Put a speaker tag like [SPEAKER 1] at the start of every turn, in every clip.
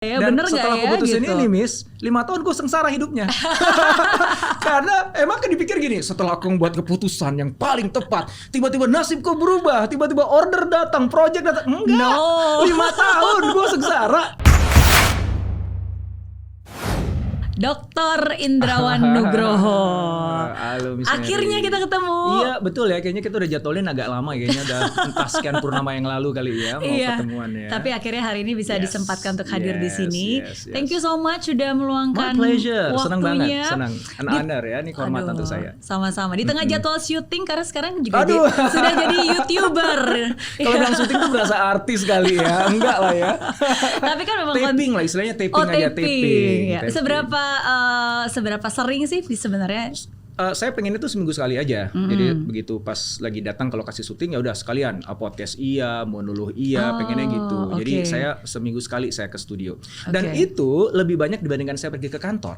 [SPEAKER 1] Ya,
[SPEAKER 2] Dan
[SPEAKER 1] bener
[SPEAKER 2] setelah
[SPEAKER 1] gak
[SPEAKER 2] aku putusin
[SPEAKER 1] gitu?
[SPEAKER 2] ini, Miss, 5 tahun gue sengsara hidupnya. Karena emang kan dipikir gini, setelah aku membuat keputusan yang paling tepat, tiba-tiba nasibku berubah, tiba-tiba order datang, project datang. Enggak,
[SPEAKER 1] No.
[SPEAKER 2] 5 tahun gue sengsara.
[SPEAKER 1] Dr. Indrawan Nugroho.
[SPEAKER 2] Halo Miss
[SPEAKER 1] Akhirnya
[SPEAKER 2] Mary.
[SPEAKER 1] kita ketemu.
[SPEAKER 2] Iya betul ya, kayaknya kita udah jadwalin agak lama kayaknya, udah entah sekian purnama yang lalu kali ya mau ketemuan ya.
[SPEAKER 1] Tapi akhirnya hari ini bisa disempatkan untuk hadir di sini.
[SPEAKER 2] Yes.
[SPEAKER 1] Thank you so much sudah meluangkan
[SPEAKER 2] My pleasure, senang
[SPEAKER 1] waktunya.
[SPEAKER 2] banget, senang. An honor ya, ini kehormatan untuk saya.
[SPEAKER 1] Sama-sama. Di tengah jadwal syuting karena sekarang juga sudah jadi YouTuber.
[SPEAKER 2] Kalau bilang syuting tuh berasa artis kali ya, enggak lah ya.
[SPEAKER 1] Tapi kan memang
[SPEAKER 2] taping lah istilahnya, taping aja taping.
[SPEAKER 1] Ya. Seberapa sering sih sebenarnya?
[SPEAKER 2] Saya pengen itu seminggu sekali aja. Jadi begitu pas lagi datang kalau kasih syuting ya udah sekalian podcast iya, monolog iya, pengennya gitu. Jadi saya seminggu sekali saya ke studio. Dan itu lebih banyak dibandingkan saya pergi ke kantor.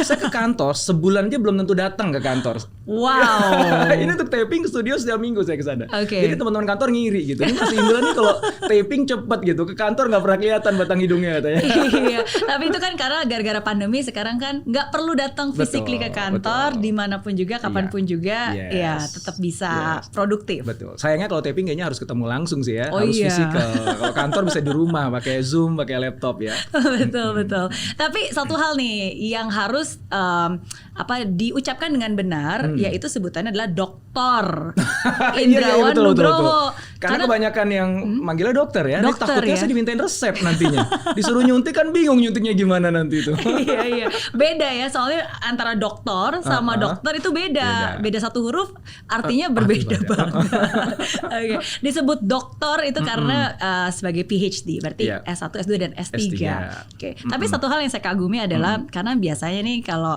[SPEAKER 2] Saya ke kantor sebulan aja belum tentu datang ke kantor.
[SPEAKER 1] Wow.
[SPEAKER 2] Ini untuk taping ke studio setiap minggu saya ke sana.
[SPEAKER 1] Jadi
[SPEAKER 2] teman-teman kantor ngiri gitu. Ini masih Indra nih kalau taping cepet gitu. Ke kantor nggak pernah kelihatan batang hidungnya katanya.
[SPEAKER 1] Iya. Tapi itu kan karena gara-gara pandemi sekarang kan nggak perlu datang physically ke kantor, dimanapun juga, kapanpun juga, ya tetap bisa produktif.
[SPEAKER 2] Betul. Sayangnya kalau taping kayaknya harus ketemu langsung sih ya, harus
[SPEAKER 1] iya.
[SPEAKER 2] fisikal. Kalau kantor bisa di rumah pakai Zoom, pakai laptop ya.
[SPEAKER 1] Betul. Tapi satu hal nih yang harus diucapkan dengan benar, yaitu sebutannya adalah Dr. Indrawan Nugroho.
[SPEAKER 2] Karena kebanyakan yang manggilnya dokter ya.
[SPEAKER 1] Dokter,
[SPEAKER 2] takutnya saya dimintain resep nantinya. Disuruh nyuntik kan bingung nyuntiknya gimana nanti itu.
[SPEAKER 1] Iya. Beda ya, soalnya antara dokter sama dokter itu beda satu huruf artinya berbeda banget. Disebut dokter itu karena sebagai PhD, berarti S1, S2 dan S3. Tapi satu hal yang saya kagumi adalah karena biasanya nih kalau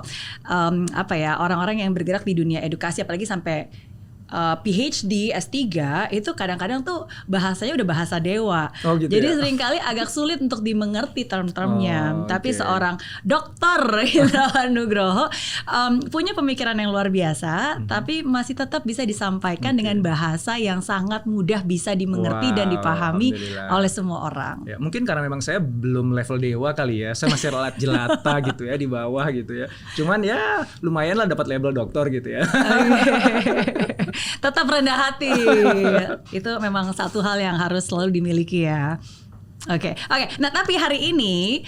[SPEAKER 1] orang-orang yang bergerak di dunia edukasi apalagi sampai PhD, S3 itu kadang-kadang tuh bahasanya udah bahasa dewa. Jadi seringkali agak sulit untuk dimengerti term-termnya. Tapi seorang Dr. Indrawan Nugroho punya pemikiran yang luar biasa, tapi masih tetap bisa disampaikan dengan bahasa yang sangat mudah bisa dimengerti dan dipahami oleh semua orang.
[SPEAKER 2] Ya, mungkin karena memang saya belum level dewa kali ya. Saya masih relat jelata gitu ya, di bawah gitu ya. Cuman ya lumayan lah dapat label doktor gitu ya.
[SPEAKER 1] Tetap rendah hati. Itu memang satu hal yang harus selalu dimiliki ya. Oke. Nah tapi hari ini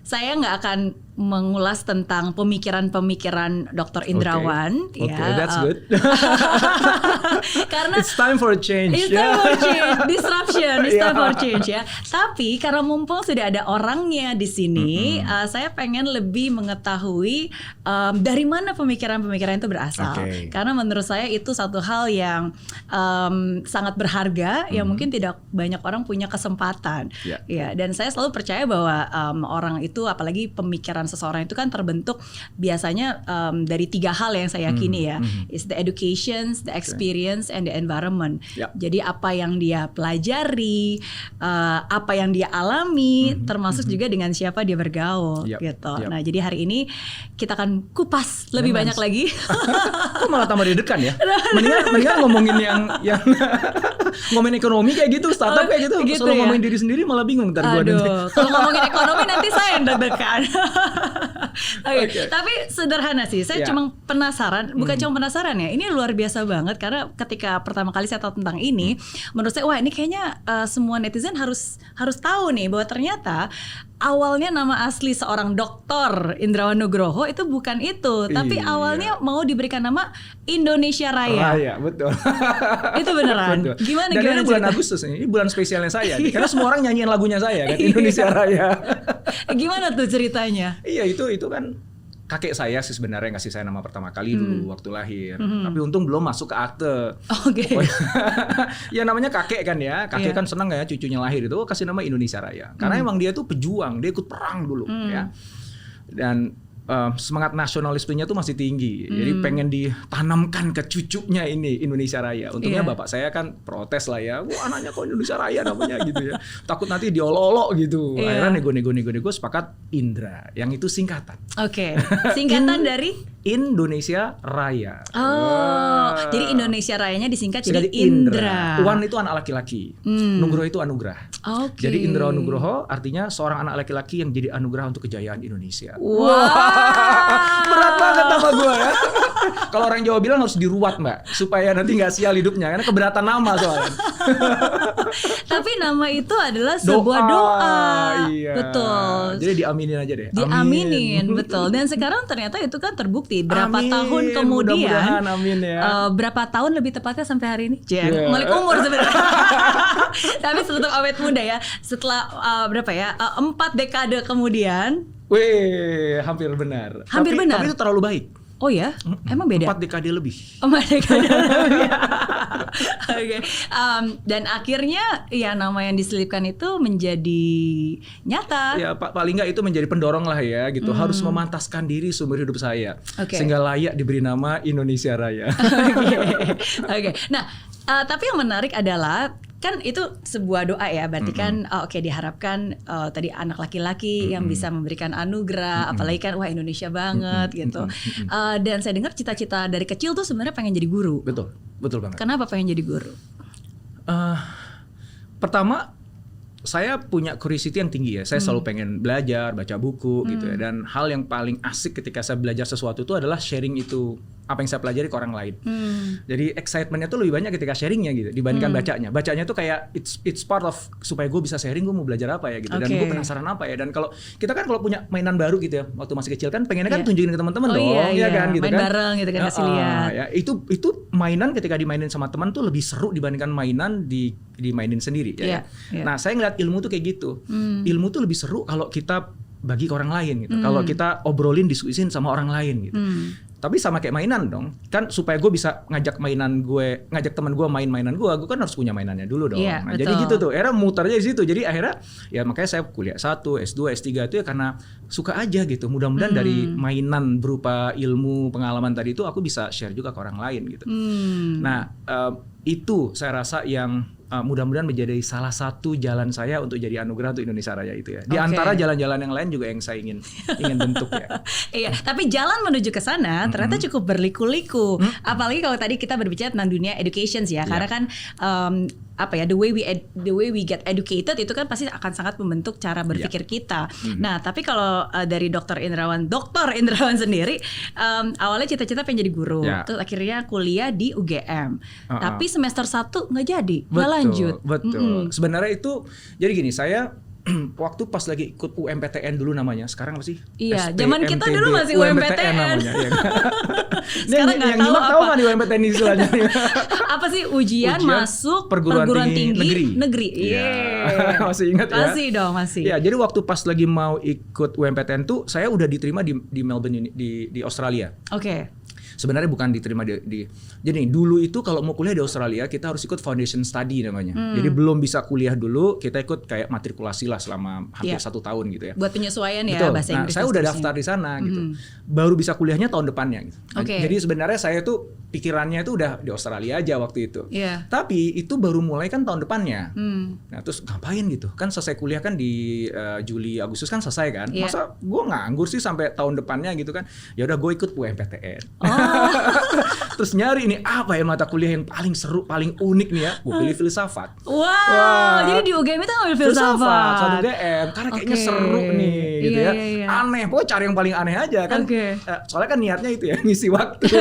[SPEAKER 1] saya nggak akan mengulas tentang pemikiran-pemikiran Dr. Indrawan.
[SPEAKER 2] That's good.
[SPEAKER 1] Karena
[SPEAKER 2] it's time for change.
[SPEAKER 1] Disruption. It's time for change ya. Tapi karena mumpung sudah ada orangnya di sini, saya pengen lebih mengetahui dari mana pemikiran-pemikiran itu berasal. Karena menurut saya itu satu hal yang sangat berharga yang mungkin tidak banyak orang punya kesempatan. Ya, dan saya selalu percaya bahwa orang itu, apalagi pemikiran seseorang itu kan terbentuk biasanya dari 3 hal yang saya yakini ya. Is the education, the experience, and the environment. Jadi apa yang dia pelajari, apa yang dia alami, termasuk juga dengan siapa dia bergaul gitu. Nah jadi hari ini kita akan kupas lebih banyak lagi.
[SPEAKER 2] Kok malah tambah deg-degan ya? Mendingan ngomongin yang ngomongin ekonomi kayak gitu, startup kayak gitu. Selalu ngomongin diri sendiri malah bingung ntar gue nanti.
[SPEAKER 1] Kalau ngomongin ekonomi nanti saya yang deg-degan. Tapi sederhana sih, saya cuma penasaran, bukan cuma penasaran ya, ini luar biasa banget karena ketika pertama kali saya tahu tentang ini, menurut saya wah ini kayaknya semua netizen harus tahu nih bahwa ternyata awalnya nama asli seorang Dr. Indrawan Nugroho itu bukan itu, tapi awalnya mau diberikan nama Indonesia Raya.
[SPEAKER 2] Betul.
[SPEAKER 1] Itu beneran.
[SPEAKER 2] Betul.
[SPEAKER 1] Gimana
[SPEAKER 2] ini bulan Agustus ini bulan spesialnya saya. Karena semua orang nyanyiin lagunya saya kan, Indonesia Raya.
[SPEAKER 1] Gimana tuh ceritanya?
[SPEAKER 2] Iya itu kan kakek saya sih sebenarnya ngasih saya nama pertama kali dulu waktu lahir. Tapi untung belum masuk ke akte. Ya namanya kakek kan ya. Kakek kan senang ya cucunya lahir itu kasih nama Indonesia Raya. Karena emang dia tuh pejuang, dia ikut perang dulu ya. Dan semangat nasionalismenya tuh masih tinggi. Jadi pengen ditanamkan ke cucunya ini Indonesia Raya. Untungnya bapak saya kan protes lah ya. Wah, anaknya kok Indonesia Raya namanya gitu ya. Takut nanti diolok-olok gitu. Akhirnya nego sepakat Indra. Yang itu singkatan.
[SPEAKER 1] Oke. Singkatan dari
[SPEAKER 2] Indonesia Raya.
[SPEAKER 1] Jadi Indonesia Rayanya disingkat jadi Indra.
[SPEAKER 2] Wan itu anak laki-laki. Nugroho itu anugerah. Jadi Indra Nugroho artinya seorang anak laki-laki yang jadi anugerah untuk kejayaan Indonesia. Berat banget nama gue ya. Kalau orang Jawa bilang harus diruat Mbak, supaya nanti nggak sial hidupnya, karena keberatan nama soalnya.
[SPEAKER 1] Tapi nama itu adalah sebuah doa.
[SPEAKER 2] Iya.
[SPEAKER 1] Betul.
[SPEAKER 2] Jadi diaminin aja deh.
[SPEAKER 1] Diaminin, betul. Dan sekarang ternyata itu kan terbukti. Berapa tahun kemudian?
[SPEAKER 2] Amin ya.
[SPEAKER 1] Berapa tahun lebih tepatnya sampai hari ini? Balik umur sebenarnya. Tapi tetap awet muda ya. Setelah berapa ya? 4 dekade kemudian.
[SPEAKER 2] Wih, hampir benar.
[SPEAKER 1] Benar.
[SPEAKER 2] Tapi itu terlalu baik.
[SPEAKER 1] Oh ya? Emang beda?
[SPEAKER 2] 4 dekade lebih.
[SPEAKER 1] 4 dekade lebih. Oke. Dan akhirnya ya nama yang diselipkan itu menjadi nyata. Ya
[SPEAKER 2] paling nggak itu menjadi pendorong lah ya gitu. Harus memantaskan diri seumur hidup saya. Sehingga layak diberi nama Indonesia Raya.
[SPEAKER 1] Oke. Nah, tapi yang menarik adalah kan itu sebuah doa ya, berarti kan diharapkan tadi anak laki-laki yang bisa memberikan anugerah, apalagi kan wah Indonesia banget gitu. Dan saya dengar cita-cita dari kecil tuh sebenarnya pengen jadi guru.
[SPEAKER 2] Betul banget.
[SPEAKER 1] Kenapa pengen jadi guru?
[SPEAKER 2] Pertama, saya punya curiosity yang tinggi ya. Saya selalu pengen belajar, baca buku gitu ya. Dan hal yang paling asik ketika saya belajar sesuatu itu adalah sharing itu, apa yang saya pelajari ke orang lain. Jadi excitementnya tuh lebih banyak ketika sharingnya gitu dibandingkan bacanya. Bacanya tuh kayak it's part of supaya gue bisa sharing, gue mau belajar apa ya gitu. Dan gue penasaran apa ya. Dan kalau kita kan kalau punya mainan baru gitu ya, waktu masih kecil kan pengennya kan tunjukin ke teman-teman dong, ya kan gitu.
[SPEAKER 1] Main bareng gitu kan, kasih lihat.
[SPEAKER 2] Ya, itu mainan ketika dimainin sama teman tuh lebih seru dibandingkan mainan dimainin sendiri ya. Nah, saya ngeliat ilmu tuh kayak gitu. Ilmu tuh lebih seru kalau kita bagi ke orang lain gitu. Kalau kita obrolin, diskusin sama orang lain gitu. Tapi sama kayak mainan dong. Kan supaya gue bisa ngajak teman gue main mainan gue kan harus punya mainannya dulu dong. Nah, jadi gitu tuh. Akhirnya muternya di situ. Jadi akhirnya ya makanya saya kuliah 1, S2, S3 itu ya karena suka aja gitu. Mudah-mudahan dari mainan berupa ilmu, pengalaman tadi itu aku bisa share juga ke orang lain gitu. Nah, itu saya rasa yang mudah-mudahan menjadi salah satu jalan saya untuk jadi anugerah untuk Indonesia Raya itu ya. Di antara jalan-jalan yang lain juga yang saya ingin bentuk ya.
[SPEAKER 1] Iya, tapi jalan menuju ke sana ternyata cukup berliku-liku. Apalagi kalau tadi kita berbicara tentang dunia education ya, karena kan the way we get educated itu kan pasti akan sangat membentuk cara berpikir kita. Nah, tapi kalau dari Dr. Indrawan sendiri awalnya cita-cita pengen jadi guru, terus akhirnya kuliah di UGM. Tapi semester 1 nggak jadi, nggak lanjut.
[SPEAKER 2] Betul. Sebenarnya itu jadi gini, saya waktu pas lagi ikut UMPTN dulu namanya, sekarang apa sih?
[SPEAKER 1] Iya, zaman kita dulu masih UMPTN
[SPEAKER 2] namanya. Ya.
[SPEAKER 1] Sekarang nggak tahu apa.
[SPEAKER 2] Tahu nggak di UMPTN istilahnya?
[SPEAKER 1] Apa sih ujian masuk perguruan tinggi negeri?
[SPEAKER 2] Iya. Masih ingat ya?
[SPEAKER 1] Masih dong, masih.
[SPEAKER 2] Ya, jadi waktu pas lagi mau ikut UMPTN tuh saya udah diterima di Melbourne di Australia.
[SPEAKER 1] Oke.
[SPEAKER 2] Sebenarnya bukan diterima jadi dulu itu kalau mau kuliah di Australia kita harus ikut foundation study namanya. Jadi belum bisa kuliah dulu, kita ikut kayak matrikulasi lah selama hampir 1 tahun gitu ya.
[SPEAKER 1] Buat penyesuaian ya bahasa Inggris.
[SPEAKER 2] Saya udah daftar di sana gitu. Baru bisa kuliahnya tahun depannya gitu. Jadi sebenarnya saya tuh pikirannya itu udah di Australia aja waktu itu. Tapi itu baru mulai kan tahun depannya. Nah, terus ngapain gitu? Kan selesai kuliah kan di Juli Agustus kan selesai kan. Masa gue nganggur sih sampai tahun depannya gitu kan. Ya udah gue ikut UMPTN. Terus nyari ini apa ya mata kuliah yang paling seru, paling unik nih ya. Gue pilih filsafat.
[SPEAKER 1] Wow. Jadi di UGM itu ngambil filsafat.
[SPEAKER 2] Satu UGM karena kayaknya seru nih gitu ya. Aneh, pokoknya cari yang paling aneh aja kan. Soalnya kan niatnya itu ya ngisi waktu.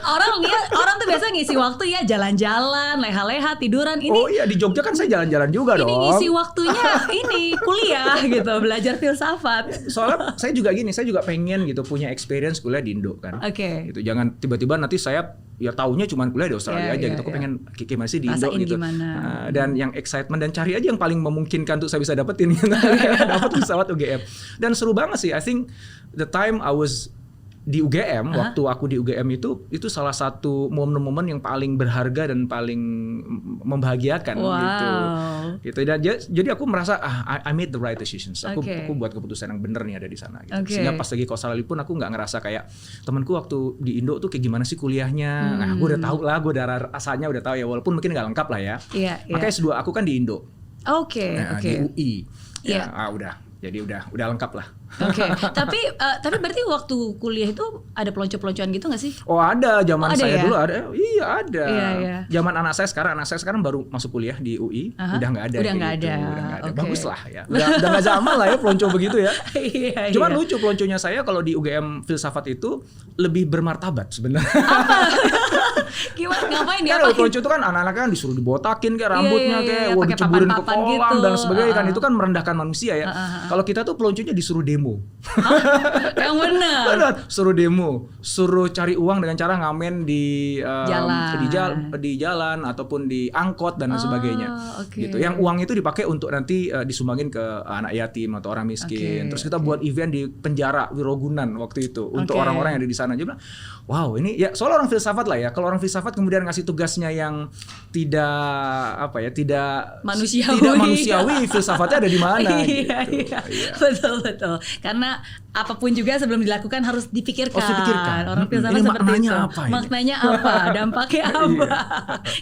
[SPEAKER 1] orang tuh biasa ngisi waktu ya jalan-jalan, leha-leha, tiduran. Ini
[SPEAKER 2] oh iya, di Jogja kan saya jalan-jalan juga dong.
[SPEAKER 1] Ini ngisi waktunya ini kuliah gitu, belajar filsafat.
[SPEAKER 2] Soalnya saya juga gini, saya juga pengen gitu punya experience kuliah di Indo kan. Gitu, jangan tiba-tiba nanti saya ya taunya cuma kuliah di Australia aja gitu. Aku pengen gimana sih di Indo gitu. Dan yang excitement dan cari aja yang paling memungkinkan untuk saya bisa dapetin gitu. Dapat pesawat UGM. Dan seru banget sih. I think the time I was di UGM, waktu aku di UGM itu salah satu momen-momen yang paling berharga dan paling membahagiakan gitu. Dan jadi aku merasa I made the right decisions. Aku buat keputusan yang benar nih ada di sana. Gitu. Sehingga pas lagi ke Australia pun aku nggak ngerasa kayak temanku waktu di Indo tuh kayak gimana sih kuliahnya. Nah, gue udah tahu lah, gue udah rasanya udah tahu ya, walaupun mungkin nggak lengkap lah ya. Makanya S2 aku kan di Indo. Di UI. Ya, udah. Jadi udah lengkap lah.
[SPEAKER 1] Tapi berarti waktu kuliah itu ada pelonco-peloncoan gitu nggak sih?
[SPEAKER 2] Oh ada, zaman saya dulu ada. Iya ada. Zaman anak saya sekarang baru masuk kuliah di UI, udah nggak ada.
[SPEAKER 1] Udah nggak ada.
[SPEAKER 2] Bagus lah ya. Udah nggak zaman lah ya pelonco begitu ya. Cuman lucu pelonconya saya kalau di UGM Filsafat itu lebih bermartabat sebenarnya.
[SPEAKER 1] Gimana ngapain dia?
[SPEAKER 2] Kan pelonco itu kan anak-anak kan disuruh dibotakin kayak rambutnya kayak diceburin ke kolam gitu. Dan sebagainya kan itu kan merendahkan manusia ya. Kalau kita tuh pelonconya disuruh demo.
[SPEAKER 1] Yang benar.
[SPEAKER 2] Suruh demo, suruh cari uang dengan cara ngamen di jalan ataupun di angkot dan sebagainya. Gitu. Yang uang itu dipakai untuk nanti disumbangin ke anak yatim atau orang miskin. Terus kita buat event di penjara Wirogunan waktu itu untuk orang-orang yang ada di sana. Jadi bilang, wow ini ya soal orang filsafat lah ya. Kalau orang filsafat kemudian ngasih tugasnya yang tidak manusiawi, filsafatnya ada di mana?
[SPEAKER 1] Betul. Karena apapun juga sebelum dilakukan harus dipikirkan. Orang filsafat seperti itu. Maknanya apa? Dampaknya apa?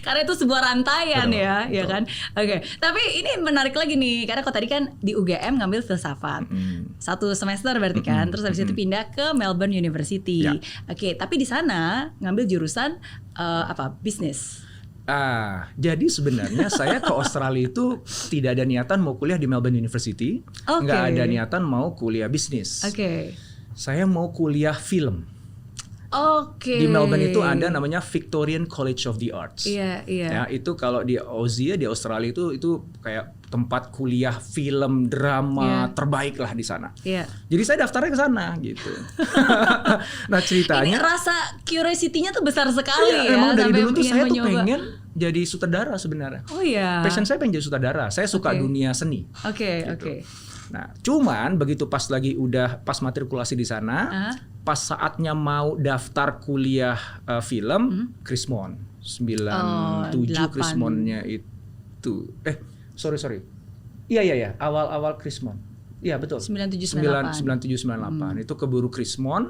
[SPEAKER 1] Karena itu sebuah rantaian ya kan. Tapi ini menarik lagi nih, karena kok tadi kan di UGM ngambil filsafat 1 semester berarti kan, terus habis itu pindah ke Melbourne University. Tapi di sana ngambil jurusan bisnis.
[SPEAKER 2] Jadi sebenarnya saya ke Australia itu tidak ada niatan mau kuliah di Melbourne University, nggak ada niatan mau kuliah bisnis. Saya mau kuliah film. Di Melbourne itu ada namanya Victorian College of the Arts. Ya, itu kalau di Aussie di Australia itu kayak tempat kuliah film drama terbaik lah di sana. Jadi saya daftarnya ke sana gitu. Nah ceritanya.
[SPEAKER 1] Ini rasa curiosity-nya tuh besar sekali ya.
[SPEAKER 2] Emang dari dulu tuh saya tuh pengen jadi sutradara sebenarnya. Passion saya pengen jadi sutradara. Saya suka dunia seni. Gitu. Nah, cuman begitu pas matrikulasi di sana, pas saatnya mau daftar kuliah film, Krismon 97 Krismonnya itu. Sorry. Iya, awal Krismon. Iya, betul. 9798. Itu keburu Krismon.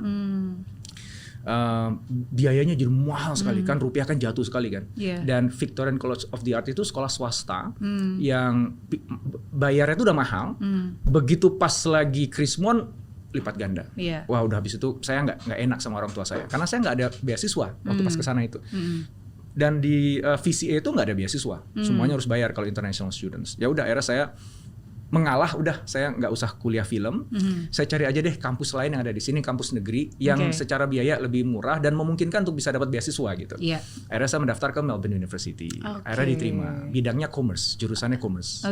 [SPEAKER 2] Biayanya jadi mahal sekali kan, rupiah kan jatuh sekali kan. Dan Victorian College of the Arts itu sekolah swasta yang bayarnya itu udah mahal. Begitu pas lagi Krismon lipat ganda. Wah udah habis itu saya nggak enak sama orang tua saya karena saya nggak ada beasiswa waktu pas kesana itu. Dan di VCA itu nggak ada beasiswa, semuanya harus bayar kalau international students. Ya udah akhirnya saya mengalah, udah saya nggak usah kuliah film, saya cari aja deh kampus lain yang ada di sini, kampus negeri yang secara biaya lebih murah dan memungkinkan untuk bisa dapat beasiswa gitu. Akhirnya saya mendaftar ke Melbourne University, akhirnya diterima, bidangnya commerce, jurusannya commerce.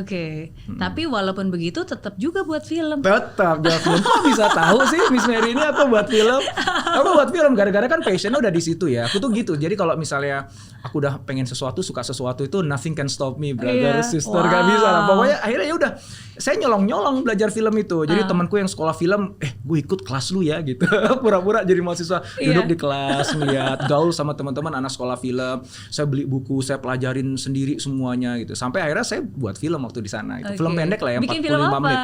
[SPEAKER 1] Tapi walaupun begitu tetap juga buat film.
[SPEAKER 2] Tetap buat film. Kok bisa tahu sih Miss Mary ini aku buat film? Aku buat film gara-gara kan passionnya udah di situ ya. Aku tuh gitu. Jadi kalau misalnya aku udah pengen sesuatu, suka sesuatu itu nothing can stop me, brother, sister, gak bisa lah. Pokoknya akhirnya ya udah. Saya nyolong belajar film itu. Jadi temanku yang sekolah film, gue ikut kelas lu ya gitu. Pura-pura jadi mahasiswa, duduk di kelas, ngeliat gaul sama teman-teman anak sekolah film. Saya beli buku, saya pelajarin sendiri semuanya gitu. Sampai akhirnya saya buat film waktu di sana. Itu film pendek lah ya, 45 menit.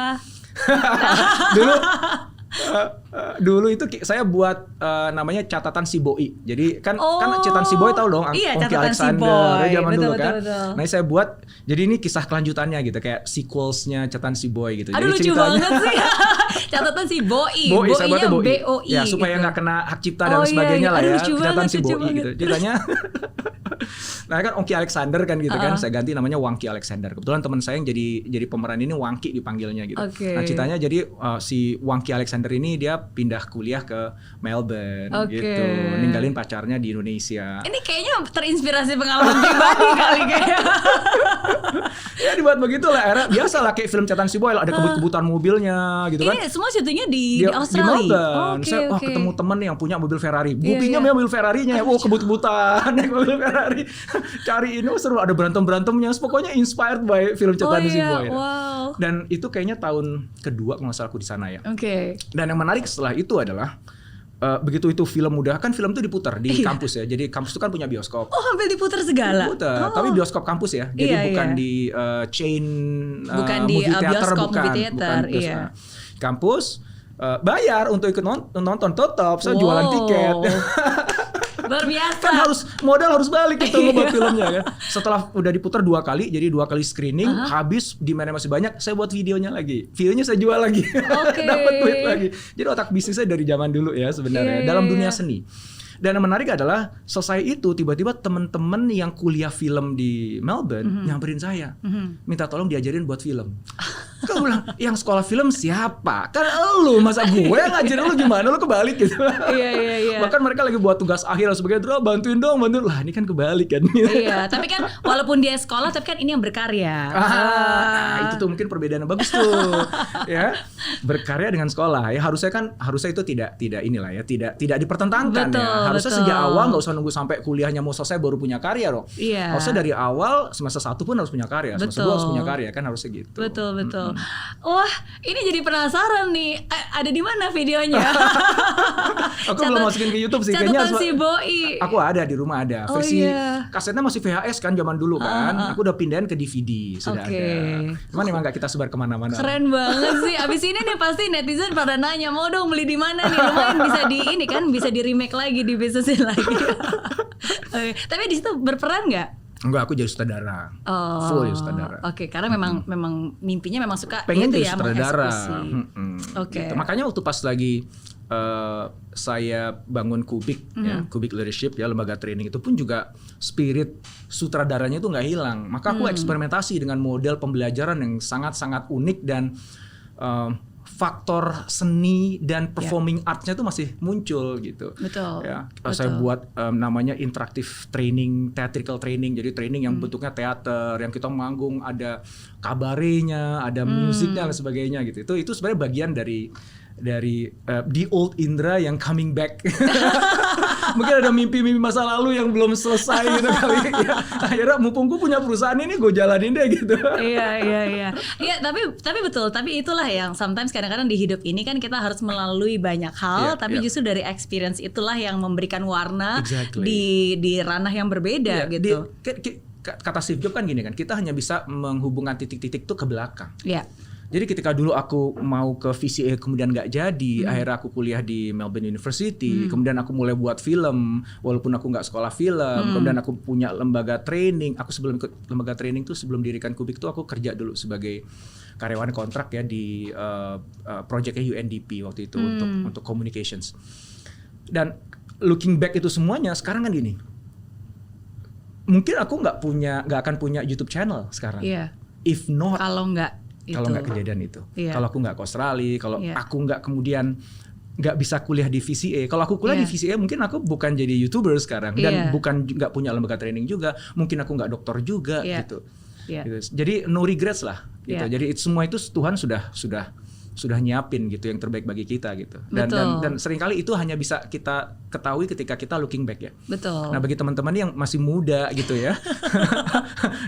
[SPEAKER 2] Dulu itu saya buat namanya catatan si Boi. Jadi kan catatan si Boi tahu dong, Ongki Alexander zaman dulu kan. Nah saya buat, jadi ini kisah kelanjutannya gitu, kayak sequelsnya catatan si Boi gitu.
[SPEAKER 1] Aduh
[SPEAKER 2] jadi
[SPEAKER 1] lucu banget sih. Catatan si Boi. Boi-nya BOI.
[SPEAKER 2] Ya supaya nggak kena hak cipta dan sebagainya lah ya. Catatan si Boi gitu. Ceritanya. Nah kan Ongki Alexander kan gitu kan, saya ganti namanya Wangki Alexander. Kebetulan teman saya yang jadi pemeran ini Wangki dipanggilnya gitu. Nah ceritanya jadi si Wangki Alexander ini dia pindah kuliah ke Melbourne gitu, ninggalin pacarnya di Indonesia.
[SPEAKER 1] Ini kayaknya terinspirasi pengalaman pribadi kali kayaknya.
[SPEAKER 2] Ya dibuat begitulah, era biasa lah kayak film catatan si Boy, ada kebut-kebutan mobilnya gitu kan.
[SPEAKER 1] Ini semua syutingnya di Australia.
[SPEAKER 2] Di Melbourne. Saya ketemu temen yang punya mobil Ferrari. Buktinya mobil Ferrarinya, kebut-kebutan naik mobil Ferrari. Cari ini seru, ada berantem-berantemnya. Pokoknya inspired by film catatan si Boy. Dan itu kayaknya tahun kedua kalau nggak salah aku di sana ya. Dan yang menarik setelah itu adalah begitu itu film udah, kan film itu diputar di kampus ya. Jadi kampus itu kan punya bioskop.
[SPEAKER 1] Oh, hampir diputar segala.
[SPEAKER 2] Diputar, tapi bioskop kampus ya. Jadi bukan di chain
[SPEAKER 1] bukan di
[SPEAKER 2] movie theater,
[SPEAKER 1] bioskop
[SPEAKER 2] bukan,
[SPEAKER 1] movie theater.
[SPEAKER 2] bukan kampus bayar untuk ikut nonton tetap. Saya jualan tiket.
[SPEAKER 1] Luar biasa.
[SPEAKER 2] Kan modal harus balik gitu buat filmnya kan. Setelah udah diputar 2 kali, jadi 2 kali screening, habis demandnya masih banyak, saya buat videonya lagi. Videonya saya jual lagi. Dapat duit lagi. Jadi otak bisnis saya dari zaman dulu ya sebenarnya dalam dunia seni. Dan yang menarik adalah selesai itu tiba-tiba teman-teman yang kuliah film di Melbourne nyamperin saya, minta tolong diajarin buat film. Kau bilang, yang sekolah film siapa? Kan lu, masa gue ngajarin lu gimana? Lu kebalik gitu. Iya. Bahkan mereka lagi buat tugas akhir dan sebagainya, "Bro, bantuin dong." Lah, ini kan kebalik kan.
[SPEAKER 1] Iya, tapi kan walaupun dia sekolah, tapi kan ini yang berkarya.
[SPEAKER 2] Itu tuh mungkin perbedaan yang bagus tuh. Ya, berkarya dengan sekolah. Ya harusnya itu tidak inilah ya, tidak dipertentangkan.
[SPEAKER 1] Betul,
[SPEAKER 2] ya. Harusnya sejak awal nggak usah nunggu sampai kuliahnya mau selesai baru punya karya dong.
[SPEAKER 1] Iya.
[SPEAKER 2] Harusnya dari awal semester 1 pun harus punya karya, semester 2 harus punya karya kan, harusnya gitu.
[SPEAKER 1] Betul. Wah, ini jadi penasaran nih. Ada di mana videonya?
[SPEAKER 2] Aku belum masukin ke YouTube sih. Kayaknya
[SPEAKER 1] si Boi.
[SPEAKER 2] Aku ada di rumah ada. Versi kasetnya masih VHS kan zaman dulu kan. Aku udah pindahin ke DVD sudah ada. Cuman emang nggak kita sebar kemana-mana.
[SPEAKER 1] Keren banget sih. Abis ini nih pasti netizen pada nanya, mau dong beli di mana nih? Lumayan bisa di remake lagi, dibisnisin lagi. Tapi di situ berperan nggak?
[SPEAKER 2] Enggak, aku jadi sutradara. Full sutradara.
[SPEAKER 1] Oke, karena memang mimpinya memang suka
[SPEAKER 2] pengen
[SPEAKER 1] itu
[SPEAKER 2] jadi sutradara.
[SPEAKER 1] Oke.
[SPEAKER 2] Gitu. Makanya waktu pas lagi saya bangun Kubik ya, Kubik Leadership ya, lembaga training itu pun juga spirit sutradaranya itu nggak hilang. Maka aku eksperimentasi dengan model pembelajaran yang sangat-sangat unik dan faktor seni dan performing arts-nya itu masih muncul gitu.
[SPEAKER 1] Betul.
[SPEAKER 2] Ya, saya buat namanya interactive training, theatrical training. Jadi training yang bentuknya teater, yang kita manggung ada kabarenya, ada musiknya dan sebagainya gitu. Itu sebenarnya bagian dari the old Indra yang coming back. Mungkin ada mimpi-mimpi masa lalu yang belum selesai gitu kali ya. Akhirnya mumpung gue punya perusahaan ini, gue jalanin deh gitu.
[SPEAKER 1] Iya, tapi betul, tapi itulah yang sometimes kadang-kadang di hidup ini kan kita harus melalui banyak hal, tapi justru dari experience itulah yang memberikan warna di ranah yang berbeda gitu.
[SPEAKER 2] Kata Steve Jobs kan gini kan, kita hanya bisa menghubungkan titik-titik itu ke belakang.
[SPEAKER 1] Iya.
[SPEAKER 2] Jadi ketika dulu aku mau ke VCA kemudian nggak jadi, akhirnya aku kuliah di Melbourne University, kemudian aku mulai buat film, walaupun aku nggak sekolah film, kemudian aku punya lembaga training. Aku sebelum ikut lembaga training tuh, sebelum dirikan Kubik tuh aku kerja dulu sebagai karyawan kontrak ya di projectnya UNDP waktu itu untuk communications. Dan looking back itu semuanya sekarang kan gini, mungkin aku nggak akan punya YouTube channel sekarang.
[SPEAKER 1] Iya.
[SPEAKER 2] If not,
[SPEAKER 1] kalau nggak
[SPEAKER 2] kejadian itu, kalau aku nggak ke Australia, kalau aku nggak kemudian nggak bisa kuliah di VCA, kalau aku kuliah di VCA mungkin aku bukan jadi YouTuber sekarang dan nggak punya lembaga training juga, mungkin aku nggak dokter juga gitu. Jadi no regrets lah gitu. Jadi semua itu Tuhan sudah nyiapin gitu yang terbaik bagi kita gitu. Dan seringkali itu hanya bisa kita ketahui ketika kita looking back ya.
[SPEAKER 1] Betul.
[SPEAKER 2] Nah, bagi teman-teman yang masih muda gitu ya.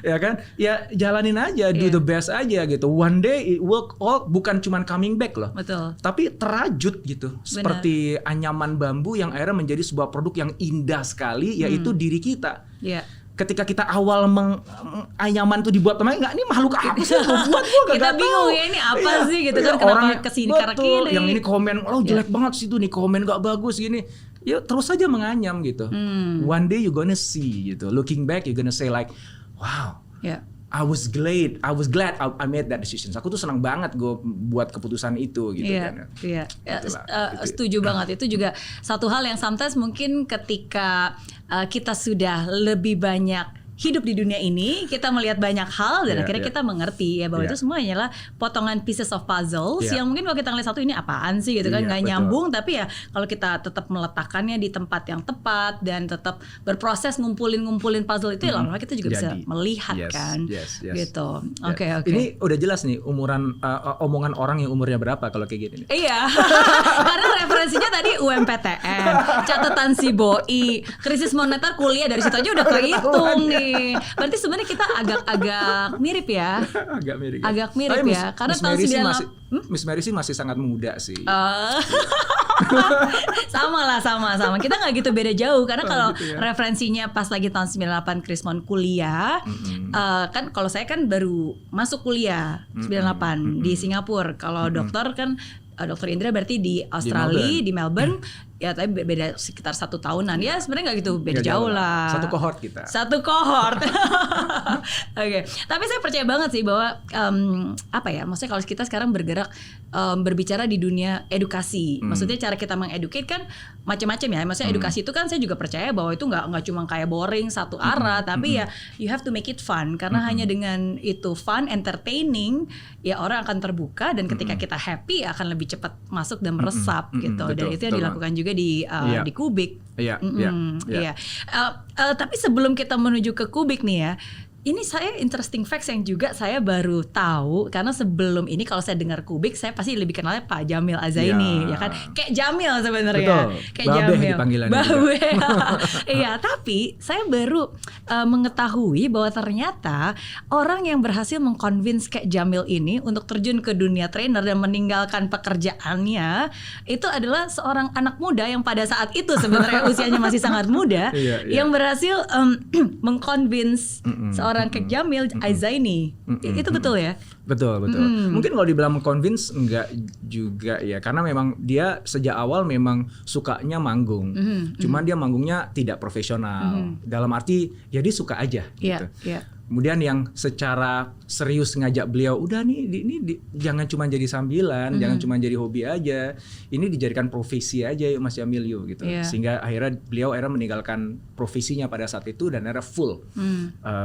[SPEAKER 2] Ya kan? Ya jalanin aja, do the best aja gitu. One day it will all, bukan cuman coming back loh.
[SPEAKER 1] Betul.
[SPEAKER 2] Tapi terajut gitu. Benar. Seperti anyaman bambu yang akhirnya menjadi sebuah produk yang indah sekali, yaitu diri kita.
[SPEAKER 1] Iya.
[SPEAKER 2] Ketika kita awal anyaman tuh dibuat teman, nggak, ini makhluk apa sih gue buat, gue
[SPEAKER 1] kita bingung ya, ini apa sih gitu kan, kenapa kesini karena kiri,
[SPEAKER 2] yang ini komen jelek banget sih tuh, nih komen gak bagus gini, ya terus aja menganyam gitu. One day you gonna see gitu, looking back you gonna say like, wow, I was glad I made that decision. Aku tuh senang banget gue buat keputusan itu gitu kan.
[SPEAKER 1] Iya. Setuju banget. Itu juga satu hal yang sometimes mungkin ketika kita sudah lebih banyak hidup di dunia ini, kita melihat banyak hal dan akhirnya kita mengerti ya bahwa itu semua hanyalah potongan pieces of puzzles yang mungkin kalau kita ngeliat satu ini apaan sih gitu kan, nggak nyambung, tapi ya kalau kita tetap meletakkannya di tempat yang tepat dan tetap berproses ngumpulin puzzle itu, ya lama-lama kita juga bisa melihat kan gitu. Oke.
[SPEAKER 2] Ini udah jelas nih omongan orang yang umurnya berapa kalau kayak gini nih.
[SPEAKER 1] Iya. Karena referensinya tadi UMPTN, catatan si Boi, krisis moneter kuliah, dari situ aja udah kehitung nih. Berarti sebenarnya kita agak mirip ya. Agak mirip ya. Karena tahun 98
[SPEAKER 2] Miss Mary sih masih sangat muda sih.
[SPEAKER 1] sama. Kita nggak gitu beda jauh karena kalau
[SPEAKER 2] gitu ya.
[SPEAKER 1] referensinya pas lagi tahun 98 Krismon kuliah, kan kalau saya kan baru masuk kuliah 98 di Singapura. Kalau dokter kan Dokter Indra berarti di Australia, di Melbourne. Ya tapi beda sekitar 1 tahunan. Ya sebenarnya nggak gitu beda jauh lah.
[SPEAKER 2] Satu kohort kita.
[SPEAKER 1] Satu kohort. Oke. Tapi saya percaya banget sih bahwa apa ya? Maksudnya kalau kita sekarang bergerak berbicara di dunia edukasi. Maksudnya cara kita mengeducate kan macam-macam ya. Maksudnya edukasi itu kan saya juga percaya bahwa itu nggak cuma kayak boring satu arah, tapi ya you have to make it fun karena hanya dengan itu fun, entertaining, ya orang akan terbuka dan ketika kita happy akan lebih cepat masuk dan meresap gitu.
[SPEAKER 2] Betul,
[SPEAKER 1] Dan itu yang dilakukan juga di Kubik.
[SPEAKER 2] Iya.
[SPEAKER 1] Tapi sebelum kita menuju ke Kubik nih ya, ini saya interesting facts yang juga saya baru tahu karena sebelum ini kalau saya dengar Kubik saya pasti lebih kenalnya Pak Jamil Azaini ya kan, kayak Jamil sebenarnya, kayak
[SPEAKER 2] Babeh
[SPEAKER 1] Jamil.
[SPEAKER 2] dipanggilannya
[SPEAKER 1] Babeh. Iya, tapi saya baru mengetahui bahwa ternyata orang yang berhasil mengconvince kayak Jamil ini untuk terjun ke dunia trainer dan meninggalkan pekerjaannya itu adalah seorang anak muda yang pada saat itu sebenarnya usianya masih sangat muda yang berhasil mengconvince seorang kayak Jamil Azaini. Itu betul ya?
[SPEAKER 2] Betul. Mungkin kalau dibilang convince enggak juga ya, karena memang dia sejak awal memang sukanya manggung. Cuman dia manggungnya tidak profesional. Dalam arti ya dia suka aja gitu. Kemudian yang secara serius ngajak beliau, udah nih ini jangan cuma jadi sambilan, jangan cuma jadi hobi aja. Ini dijadikan profesi aja yuk Mas Jamil yuk gitu. Sehingga akhirnya beliau meninggalkan profesinya pada saat itu dan akhirnya full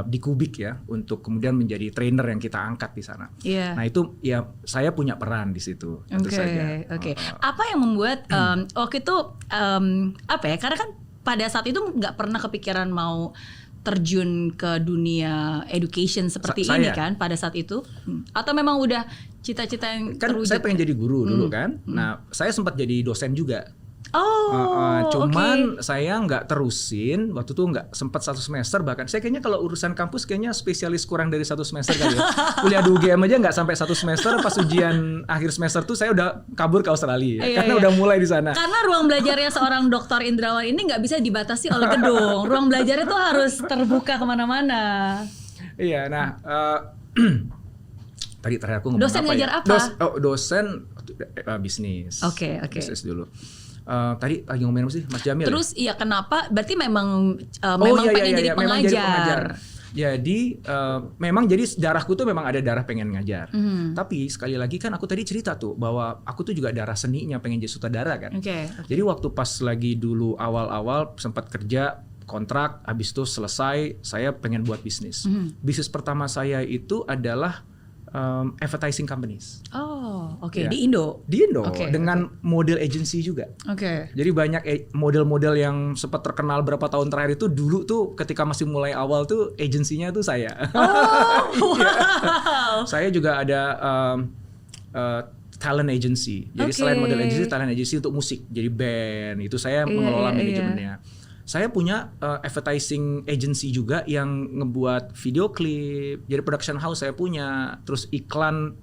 [SPEAKER 2] di Kubik ya untuk kemudian menjadi trainer yang kita angkat di sana. Nah itu ya saya punya peran di situ.
[SPEAKER 1] Oke. Apa yang membuat waktu itu apa ya? Karena kan pada saat itu nggak pernah kepikiran mau terjun ke dunia education seperti ini kan pada saat itu, atau memang udah cita-cita yang
[SPEAKER 2] kan terwujud? Saya pengen jadi guru dulu kan. Nah saya sempat jadi dosen juga. Cuman saya nggak terusin waktu itu, nggak sempat 1 semester, bahkan saya kayaknya kalau urusan kampus kayaknya spesialis kurang dari 1 semester kali ya. Kuliah di UGM aja nggak sampai 1 semester, pas ujian akhir semester tuh saya udah kabur ke Australia karena udah mulai di sana.
[SPEAKER 1] Karena ruang belajarnya seorang Dr. Indrawan ini nggak bisa dibatasi oleh gedung, ruang belajarnya tuh harus terbuka kemana-mana.
[SPEAKER 2] Iya, nah tadi terakhir aku ngomong
[SPEAKER 1] dosen
[SPEAKER 2] apa
[SPEAKER 1] ngajar
[SPEAKER 2] ya?
[SPEAKER 1] apa?
[SPEAKER 2] Dosen bisnis.
[SPEAKER 1] Oke.
[SPEAKER 2] Bisnis dulu. Tadi lagi ngomongin apa sih Mas Jamil?
[SPEAKER 1] Terus ya kenapa? Berarti memang pengen jadi pengajar.
[SPEAKER 2] Memang jadi pengajar. Jadi memang jadi darahku tuh memang ada darah pengen ngajar. Tapi sekali lagi kan aku tadi cerita tuh bahwa aku tuh juga darah seninya pengen jadi sutradara kan. Jadi waktu pas lagi dulu awal-awal sempat kerja kontrak, habis itu selesai saya pengen buat bisnis. Bisnis pertama saya itu adalah advertising companies.
[SPEAKER 1] Ya. Di Indo.
[SPEAKER 2] Dengan model agency juga. Jadi banyak model-model yang sempat terkenal berapa tahun terakhir itu dulu tuh ketika masih mulai awal tuh agensinya tuh saya. Saya juga ada talent agency. Jadi selain model agency, talent agency untuk musik. Jadi band itu saya mengelola manajemennya. Saya punya advertising agency juga yang ngebuat video klip. Jadi production house saya punya, terus iklan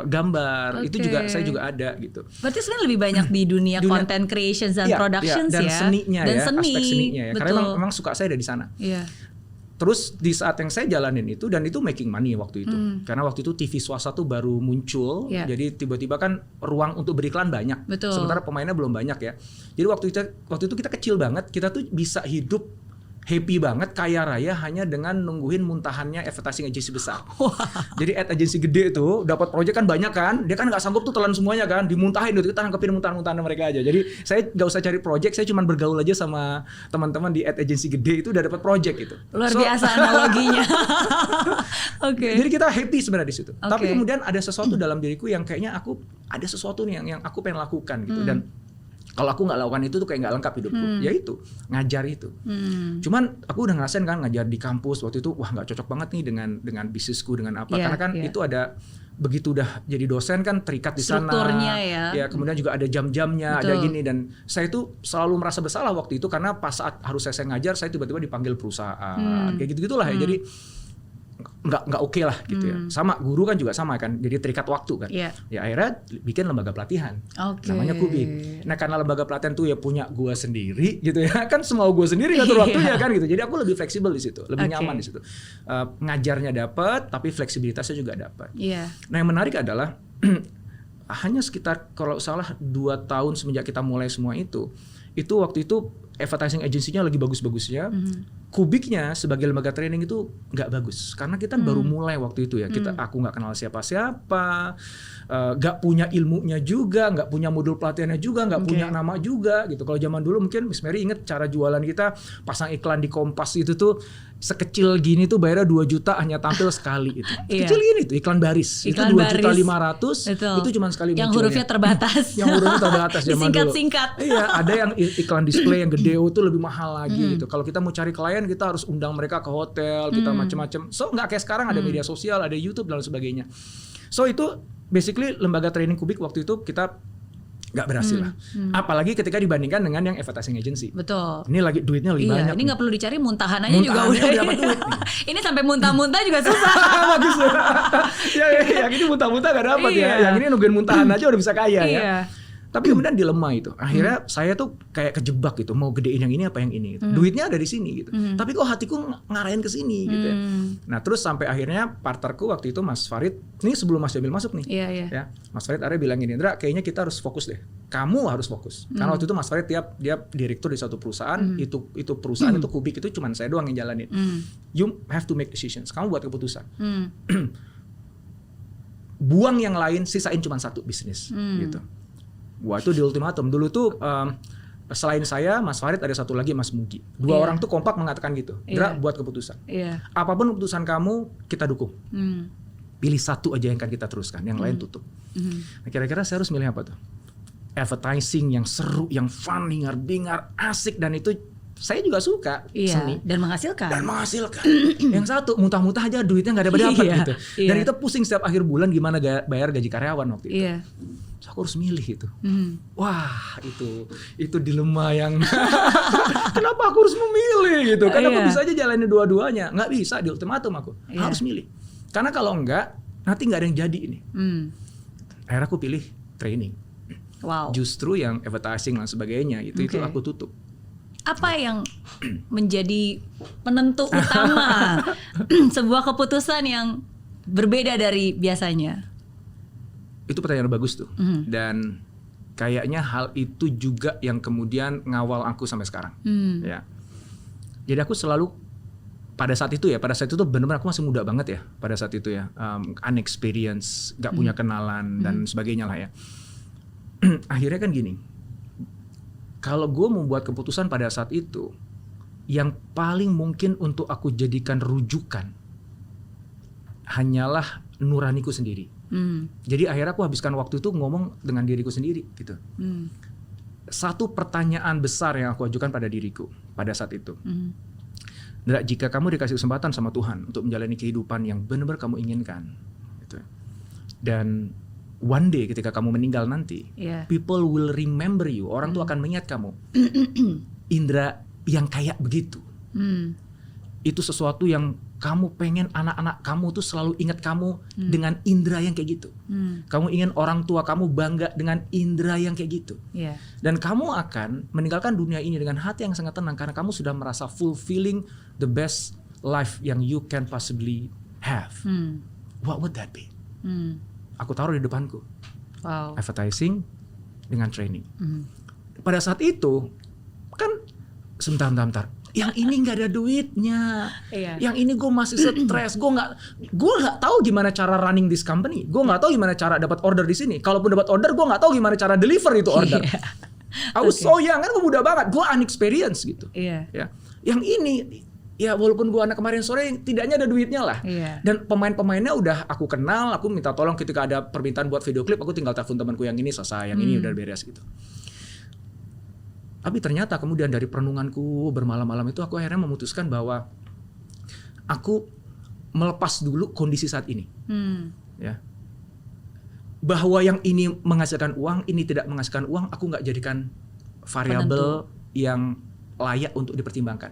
[SPEAKER 2] gambar itu juga saya juga ada gitu.
[SPEAKER 1] Berarti sebenarnya lebih banyak di dunia content creation dan productions
[SPEAKER 2] dan seninya
[SPEAKER 1] dan
[SPEAKER 2] aspek seninya ya. Karena memang suka saya ada di sana. Terus di saat yang saya jalanin itu, dan itu making money waktu itu. Karena waktu itu TV swasta tuh baru muncul. Jadi tiba-tiba kan ruang untuk beriklan banyak. Sementara pemainnya belum banyak ya. Jadi waktu itu kita kecil banget. Kita tuh bisa hidup happy banget, kaya raya hanya dengan nungguin muntahannya advertising agency besar. Jadi ad agency gede tuh dapat proyek kan banyak kan, dia kan nggak sanggup tuh telan semuanya kan, dimuntahin itu, kita nangkepin muntahan-muntahan mereka aja. Jadi saya nggak usah cari proyek, saya cuma bergaul aja sama teman-teman di ad agency gede itu udah dapat proyek itu.
[SPEAKER 1] Luar biasa analoginya.
[SPEAKER 2] Jadi kita happy sebenarnya di situ. Tapi kemudian ada sesuatu dalam diriku yang kayaknya aku ada sesuatu nih yang aku pengen lakukan gitu. Dan kalau aku nggak lakukan itu tuh kayak nggak lengkap hidupku. Ya itu, ngajar itu. Cuman aku udah ngerasain kan ngajar di kampus waktu itu, wah nggak cocok banget nih dengan bisnisku, dengan apa. Karena kan itu ada, begitu udah jadi dosen kan terikat di sana.
[SPEAKER 1] Strukturnya ya.
[SPEAKER 2] Kemudian juga ada jam-jamnya, ada gini. Dan saya itu selalu merasa bersalah waktu itu karena pas saat harus saya ngajar, saya tiba-tiba dipanggil perusahaan. Kayak gitu-gitulah ya. Jadi nggak oke lah gitu ya. Sama guru kan juga sama kan, jadi terikat waktu kan.
[SPEAKER 1] Yeah.
[SPEAKER 2] Ya akhirnya bikin lembaga pelatihan,
[SPEAKER 1] Okay.
[SPEAKER 2] namanya Kubik. Nah karena lembaga pelatihan tuh ya punya gua sendiri gitu ya, kan semua gua sendiri ngatur waktunya kan gitu. Jadi aku lebih fleksibel di situ, lebih nyaman di situ. Ngajarnya dapat, tapi fleksibilitasnya juga dapat.
[SPEAKER 1] Yeah.
[SPEAKER 2] Nah yang menarik adalah hanya sekitar kalau salah 2 tahun semenjak kita mulai semua itu waktu itu advertising agency-nya lagi bagus-bagusnya. Kubiknya sebagai lembaga training itu nggak bagus karena kita baru mulai waktu itu ya. Aku nggak kenal siapa-siapa, nggak punya ilmunya juga, nggak punya modul pelatihannya juga, nggak punya nama juga gitu. Kalau zaman dulu mungkin Miss Mary inget cara jualan kita, pasang iklan di Kompas itu tuh sekecil gini tuh bayarnya 2 juta hanya tampil sekali itu. Kecil gini tuh iklan baris.
[SPEAKER 1] Iklan
[SPEAKER 2] itu 2.500.000 itu cuma sekali
[SPEAKER 1] yang
[SPEAKER 2] munculnya.
[SPEAKER 1] Hurufnya terbatas.
[SPEAKER 2] Yang hurufnya terbatas zaman dulu.
[SPEAKER 1] Singkat-singkat.
[SPEAKER 2] Iya, ada yang iklan display yang gede itu lebih mahal lagi gitu. Kalau kita mau cari klien kita harus undang mereka ke hotel, kita macam-macam. So nggak kayak sekarang ada media sosial, ada YouTube dan sebagainya. So itu basically lembaga training Kubik waktu itu kita nggak berhasil lah. Apalagi ketika dibandingkan dengan yang advertising agency.
[SPEAKER 1] Betul.
[SPEAKER 2] Ini lagi duitnya lebih banyak.
[SPEAKER 1] Ini nggak perlu dicari, muntahan aja juga udah
[SPEAKER 2] dapat duit.
[SPEAKER 1] Ini sampai muntah-muntah juga susah.
[SPEAKER 2] Bagus. Yang ini muntah-muntah nggak dapat ya. Yang ini nungguin muntahan aja udah bisa kaya ya. Tapi kemudian dilema itu. Akhirnya saya tuh kayak kejebak gitu, mau gedein yang ini apa yang ini gitu. Duitnya ada di sini gitu. Tapi kok hatiku ngarahin ke sini gitu ya. Nah, terus sampai akhirnya partnerku waktu itu Mas Farid, ini sebelum Mas Jamil masuk nih.
[SPEAKER 1] Iya.
[SPEAKER 2] Ya, Mas Farid akhirnya bilang gini, "Indra, kayaknya kita harus fokus deh. Kamu harus fokus." Karena waktu itu Mas Farid dia direktur di suatu perusahaan, itu perusahaan itu Kubik itu cuma saya doang yang jalanin. You have to make decisions. Kamu buat keputusan. Buang yang lain, sisain cuma satu bisnis gitu. Wah itu di ultimatum. Dulu tuh selain saya, Mas Farid ada satu lagi Mas Mugi. Dua orang tuh kompak mengatakan gitu. Indra buat keputusan. Apapun keputusan kamu kita dukung. Pilih satu aja yang akan kita teruskan, yang lain tutup. Nah, kira-kira saya harus milih apa tuh? Advertising yang seru, yang fun, hingar-bingar, asik dan itu saya juga suka seni
[SPEAKER 1] dan menghasilkan.
[SPEAKER 2] Yang satu muntah-muntah aja duitnya nggak dapat gitu. Dan kita pusing setiap akhir bulan gimana bayar gaji karyawan waktu itu. So, aku harus milih itu. Wah itu dilema yang kenapa aku harus memilih gitu? Kan aku bisa aja jalanin dua-duanya. Nggak bisa, di ultimatum aku harus milih. Karena kalau enggak nanti nggak ada yang jadi ini. Akhirnya aku pilih training. Justru yang advertising dan sebagainya itu aku tutup.
[SPEAKER 1] Apa yang menjadi penentu utama sebuah keputusan yang berbeda dari biasanya?
[SPEAKER 2] Itu pertanyaan bagus tuh. Dan kayaknya hal itu juga yang kemudian ngawal aku sampai sekarang. Ya. Jadi aku selalu pada saat itu benar-benar aku masih muda banget ya pada saat itu ya, unexperienced, gak punya kenalan dan sebagainya lah ya. Akhirnya kan gini, kalau gue membuat keputusan pada saat itu, yang paling mungkin untuk aku jadikan rujukan hanyalah nuraniku sendiri. Jadi akhirnya aku habiskan waktu itu ngomong dengan diriku sendiri gitu. Satu pertanyaan besar yang aku ajukan pada diriku pada saat itu. Jika kamu dikasih kesempatan sama Tuhan untuk menjalani kehidupan yang benar-benar kamu inginkan, gitu. Dan one day ketika kamu meninggal nanti, people will remember you. Orang tuh akan mengingat kamu. Indra yang kayak begitu. Itu sesuatu yang kamu pengen anak-anak kamu tuh selalu ingat kamu dengan Indra yang kayak gitu. Kamu ingin orang tua kamu bangga dengan Indra yang kayak gitu. Dan kamu akan meninggalkan dunia ini dengan hati yang sangat tenang karena kamu sudah merasa fulfilling the best life yang you can possibly have. What would that be? Aku taruh di depanku. Advertising dengan training. Pada saat itu kan sebentar. Yang ini nggak ada duitnya, yang ini gue masih stres, gue nggak tahu gimana cara running this company, gue nggak tahu gimana cara dapat order di sini. Kalaupun dapat order, gue nggak tahu gimana cara deliver itu order. Aku so young kan, gue muda banget, gue unexperienced gitu. Ya, yang ini ya walaupun gue anak kemarin sore, tidaknya ada duitnya lah. Dan pemain-pemainnya udah aku kenal, aku minta tolong ketika ada permintaan buat video klip, aku tinggal telepon temanku yang ini selesai, yang ini udah beres gitu. Tapi ternyata kemudian dari perenunganku bermalam-malam itu aku akhirnya memutuskan bahwa aku melepas dulu kondisi saat ini. Ya. Bahwa yang ini menghasilkan uang, ini tidak menghasilkan uang, aku nggak jadikan variabel yang layak untuk dipertimbangkan.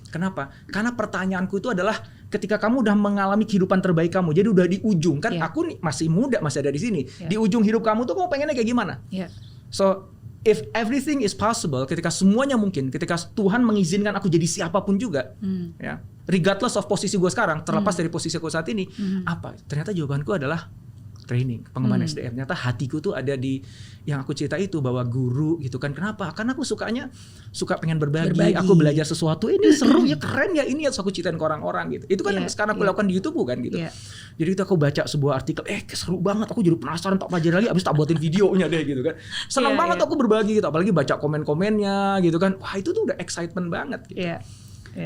[SPEAKER 1] Kenapa?
[SPEAKER 2] Karena pertanyaanku itu adalah ketika kamu udah mengalami kehidupan terbaik kamu, jadi udah di ujung kan, aku nih masih muda, masih ada di sini. Di ujung hidup kamu tuh kamu pengennya kayak gimana? So if everything is possible, ketika semuanya mungkin, ketika Tuhan mengizinkan aku jadi siapapun juga, ya, regardless of posisi gue sekarang, terlepas dari posisi aku saat ini, apa? Ternyata jawabanku adalah training, pengembangan SDM. Ternyata hatiku tuh ada di yang aku cerita itu, bahwa guru gitu kan. Kenapa? Karena aku suka pengen berbagi. Aku belajar sesuatu, ini seru ya, keren ya, ini yang aku ceritain ke orang-orang gitu. Itu kan yang sekarang aku lakukan di YouTube bukan gitu. Jadi itu aku baca sebuah artikel, seru banget, aku jadi penasaran, tak pelajari lagi, abis tak buatin videonya deh gitu kan. Senang banget aku berbagi gitu, apalagi baca komen-komennya gitu kan. Wah, itu tuh udah excitement banget gitu.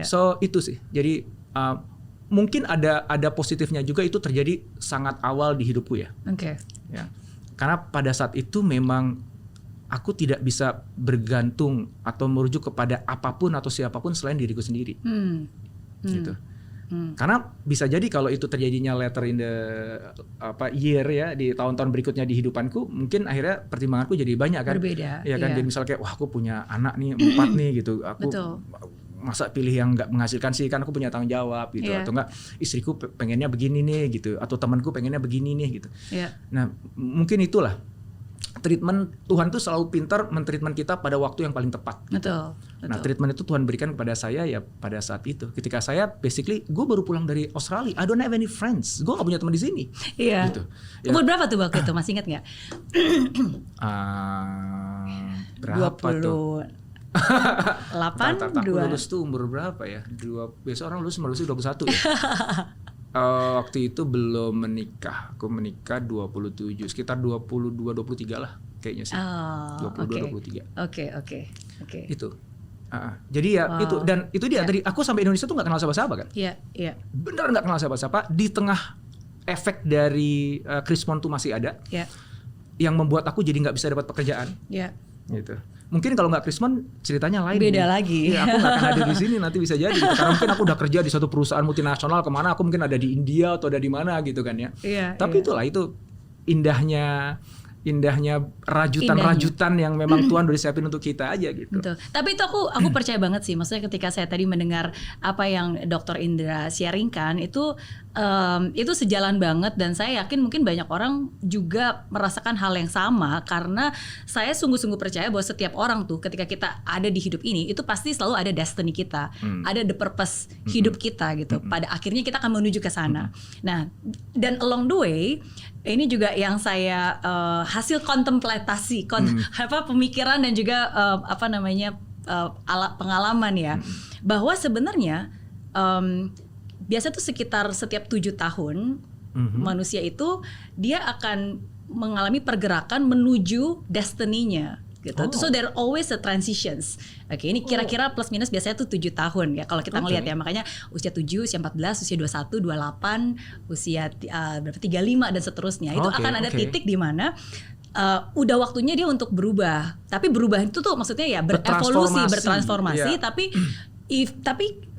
[SPEAKER 2] So itu sih. Jadi mungkin ada positifnya juga, itu terjadi sangat awal di hidupku ya. Ya. Karena pada saat itu memang aku tidak bisa bergantung atau merujuk kepada apapun atau siapapun selain diriku sendiri. Gitu. Karena bisa jadi kalau itu terjadinya later in the year ya, di tahun-tahun berikutnya di hidupanku, mungkin akhirnya pertimbanganku jadi banyak kan.
[SPEAKER 1] Berbeda.
[SPEAKER 2] Ya kan, jadi misalnya kayak, wah aku punya anak nih 4 nih gitu. Aku masa pilih yang nggak menghasilkan sih, kan aku punya tanggung jawab gitu. Atau enggak, istriku pengennya begini nih gitu, atau temanku pengennya begini nih gitu. Nah mungkin itulah treatment Tuhan tuh selalu pintar mentreatment kita pada waktu yang paling tepat. Betul. Nah treatment itu Tuhan berikan kepada saya ya pada saat itu, ketika saya basically gue baru pulang dari Australia, I don't have any friends, gue nggak punya teman di sini. Gitu.
[SPEAKER 1] Umur berapa tuh waktu itu, masih ingat nggak?
[SPEAKER 2] Berapa
[SPEAKER 1] 20.
[SPEAKER 2] tuh?
[SPEAKER 1] 8,
[SPEAKER 2] aku lulus tuh umur berapa ya? Biasa orang lulus 21 ya. Waktu itu belum menikah. Aku menikah 27, sekitar 22-23 lah kayaknya sih. 22-23. Oke. Itu. Jadi ya itu, dan itu dia tadi aku sampai Indonesia tuh nggak kenal siapa-siapa kan? Iya. Bener nggak kenal siapa-siapa. Di tengah efek dari Krismon tuh masih ada. Yang membuat aku jadi nggak bisa dapat pekerjaan. Gitu. Mungkin kalau nggak Krismon ceritanya lain.
[SPEAKER 1] Beda lagi.
[SPEAKER 2] Ya, aku nggak akan ada di sini nanti bisa jadi. Gitu. Karena mungkin aku udah kerja di suatu perusahaan multinasional, kemana aku mungkin ada di India atau ada di mana gitu kan ya. Tapi itulah, itu indahnya rajutan yang memang Tuhan udah siapin untuk kita aja gitu.
[SPEAKER 1] Betul. Tapi itu aku percaya banget sih. Maksudnya ketika saya tadi mendengar apa yang Dr. Indra sharingkan itu sejalan banget, dan saya yakin mungkin banyak orang juga merasakan hal yang sama, karena saya sungguh-sungguh percaya bahwa setiap orang tuh ketika kita ada di hidup ini itu pasti selalu ada destiny kita, ada the purpose hidup kita gitu. Pada akhirnya kita akan menuju ke sana. Nah, dan along the way ini juga yang saya hasil kontemplasi, pemikiran dan juga pengalaman ya, bahwa sebenarnya biasa tuh sekitar setiap 7 tahun manusia itu dia akan mengalami pergerakan menuju destiny-nya gitu. So there are always a transitions. Ini kira-kira plus minus biasanya tuh 7 tahun ya kalau kita ngelihat ya. Makanya usia 7, usia 14, usia 21, 28, usia 35 dan seterusnya. Itu akan ada titik di mana udah waktunya dia untuk berubah. Tapi berubah itu tuh maksudnya ya berevolusi, bertransformasi, tapi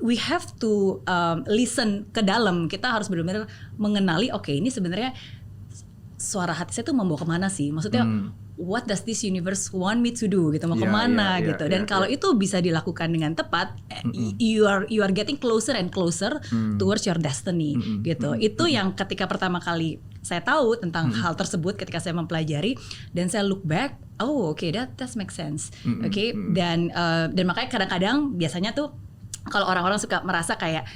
[SPEAKER 1] we have to listen ke dalam. Kita harus benar-benar mengenali, ini sebenarnya suara hati saya tuh membawa kemana sih? Maksudnya what does this universe want me to do gitu, mau kemana gitu. Dan kalau itu bisa dilakukan dengan tepat, you are getting closer and closer towards your destiny gitu. Itu yang ketika pertama kali saya tahu tentang hal tersebut, ketika saya mempelajari dan saya look back, that makes sense. Dan makanya kadang-kadang biasanya tuh kalau orang-orang suka merasa kayak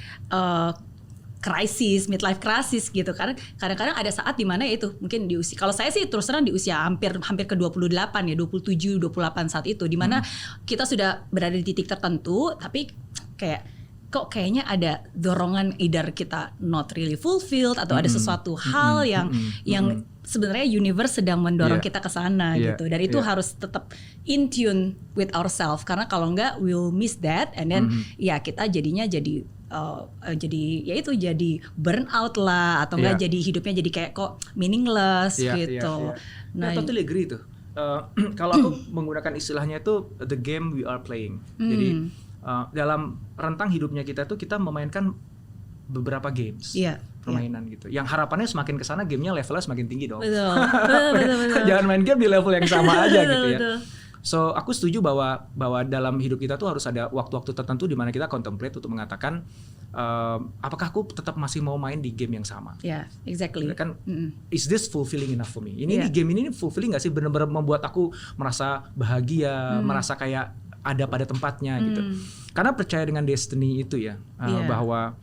[SPEAKER 1] midlife crisis gitu, karena kadang-kadang ada saat di mana itu mungkin di usia, kalau saya sih terus terang di usia hampir ke 28 ya, 27, 28 saat itu, di mana kita sudah berada di titik tertentu, tapi kayaknya ada dorongan either kita not really fulfilled atau ada sesuatu hal yang sebenarnya universe sedang mendorong kita ke sana gitu, dan itu harus tetap in tune with ourselves, karena kalau enggak we'll miss that, and then kita jadinya jadi burnout lah, atau enggak jadi hidupnya jadi kayak kok meaningless gitu.
[SPEAKER 2] Nah, totally agree tuh. Kalau aku menggunakan istilahnya itu the game we are playing. Jadi dalam rentang hidupnya kita tuh kita memainkan beberapa games, permainan gitu. Yang harapannya semakin kesana gamenya levelnya semakin tinggi dong.
[SPEAKER 1] Betul.
[SPEAKER 2] Jangan main game di level yang sama aja gitu ya. So aku setuju bahwa dalam hidup kita tuh harus ada waktu-waktu tertentu di mana kita contemplate untuk mengatakan apakah aku tetap masih mau main di game yang sama?
[SPEAKER 1] Yeah, exactly.
[SPEAKER 2] Kan, is this fulfilling enough for me? Ini game ini fulfilling nggak sih? Benar-benar membuat aku merasa bahagia, merasa kayak ada pada tempatnya gitu. Karena percaya dengan destiny itu ya, bahwa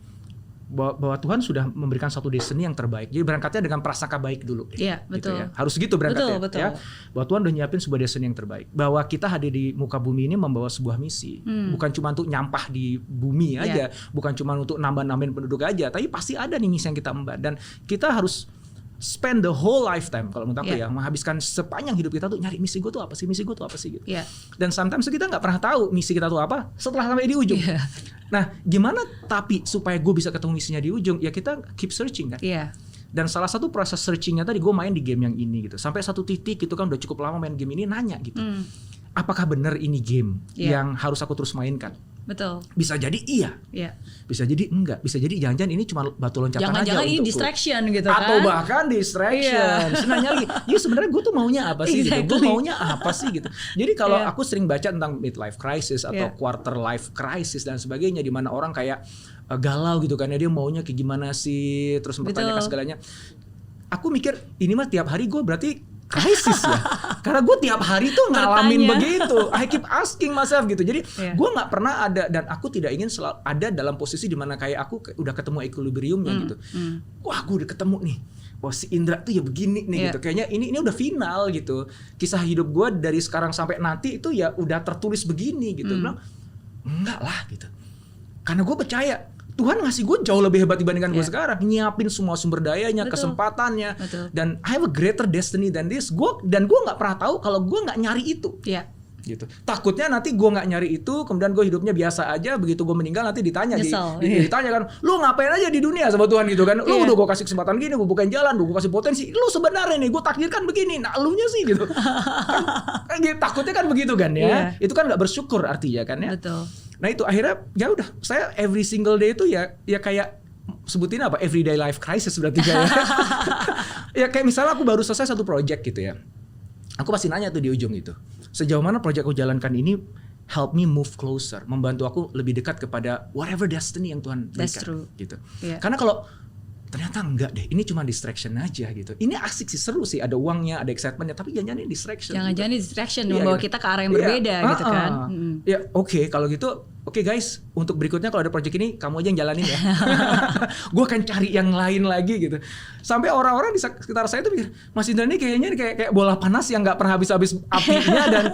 [SPEAKER 2] Tuhan sudah memberikan satu destiny yang terbaik. Jadi berangkatnya dengan prasangka baik dulu.
[SPEAKER 1] Iya,
[SPEAKER 2] gitu
[SPEAKER 1] betul.
[SPEAKER 2] Ya. Harus gitu berangkatnya.
[SPEAKER 1] Betul.
[SPEAKER 2] Ya. Bahwa Tuhan udah nyiapin sebuah destiny yang terbaik. Bahwa kita hadir di muka bumi ini membawa sebuah misi. Bukan cuma untuk nyampah di bumi aja. Bukan cuma untuk nambah-nambahin penduduk aja. Tapi pasti ada nih misi yang kita emban. Dan kita harus spend the whole lifetime kalau menurut aku ya, menghabiskan sepanjang hidup kita tuh nyari misi gue tuh apa sih gitu. Dan sometimes kita nggak pernah tahu misi kita tuh apa setelah sampai di ujung. Nah gimana tapi supaya gue bisa ketemu misinya di ujung, ya kita keep searching kan. Dan salah satu proses searchingnya tadi gue main di game yang ini gitu, sampai satu titik itu kan udah cukup lama main game ini, nanya gitu, apakah benar ini game yang harus aku terus mainkan?
[SPEAKER 1] Betul.
[SPEAKER 2] Bisa jadi iya. Bisa jadi enggak. Bisa jadi jangan-jangan ini cuma batu loncatan aja.
[SPEAKER 1] Jangan-jangan ini distraction gitu kan.
[SPEAKER 2] Atau bahkan distraction. Senangnya lagi, ya sebenarnya gue tuh maunya apa sih gitu. Gue maunya apa sih gitu. Jadi kalau aku sering baca tentang midlife crisis atau quarter life crisis dan sebagainya, di mana orang kayak galau gitu kan ya, dia maunya kayak gimana sih, terus mempertanyakan segalanya. Aku mikir ini mah tiap hari gue berarti krisis ya, karena gue tiap hari tuh ngalamin begitu. I keep asking myself gitu. Jadi gue nggak pernah ada, dan aku tidak ingin selalu ada dalam posisi dimana kayak aku udah ketemu equilibriumnya gitu. Wah gue udah ketemu nih, wah si Indra tuh ya begini nih gitu. Kayaknya ini udah final gitu. Kisah hidup gue dari sekarang sampai nanti itu ya udah tertulis begini gitu. Bilang enggak lah gitu. Karena gue percaya Tuhan ngasih gue jauh lebih hebat dibandingkan gue sekarang. Nyiapin semua sumber dayanya, kesempatannya. Dan I have a greater destiny than this. Dan gue gak pernah tahu kalau gue gak nyari itu. Gitu. Takutnya nanti gue gak nyari itu, kemudian gue hidupnya biasa aja. Begitu gue meninggal nanti ditanya. Ditanya kan, lu ngapain aja di dunia sama Tuhan gitu kan. Lu udah gue kasih kesempatan gini, gue bukain jalan, gue kasih potensi. Lu sebenarnya nih gue takdirkan begini. Nah elunya sih gitu. kan, takutnya kan begitu kan ya. Itu kan gak bersyukur artinya kan ya. Nah itu akhirnya ya udah, saya every single day itu ya kayak sebutin apa, everyday life crisis berarti kayak. Ya kayak misalnya aku baru selesai satu project gitu ya. Aku pasti nanya tuh di ujung itu, sejauh mana project aku jalankan ini help me move closer, membantu aku lebih dekat kepada whatever destiny yang Tuhan berikan.
[SPEAKER 1] That's true.
[SPEAKER 2] Gitu. Karena kalau ternyata enggak deh, ini cuma distraction aja gitu. Ini asik sih, seru sih, ada uangnya, ada excitementnya, tapi jangan-jangan ini distraction.
[SPEAKER 1] Jangan-jangan ini distraction membawa kita ke arah yang berbeda gitu kan.
[SPEAKER 2] Ya oke, kalau gitu, oke guys, untuk berikutnya kalau ada project ini kamu aja yang jalanin ya. Gue akan cari yang lain lagi gitu. Sampai orang-orang di sekitar saya tuh pikir, Mas Indra ini kayaknya kayak bola panas yang nggak pernah habis-habis apinya dan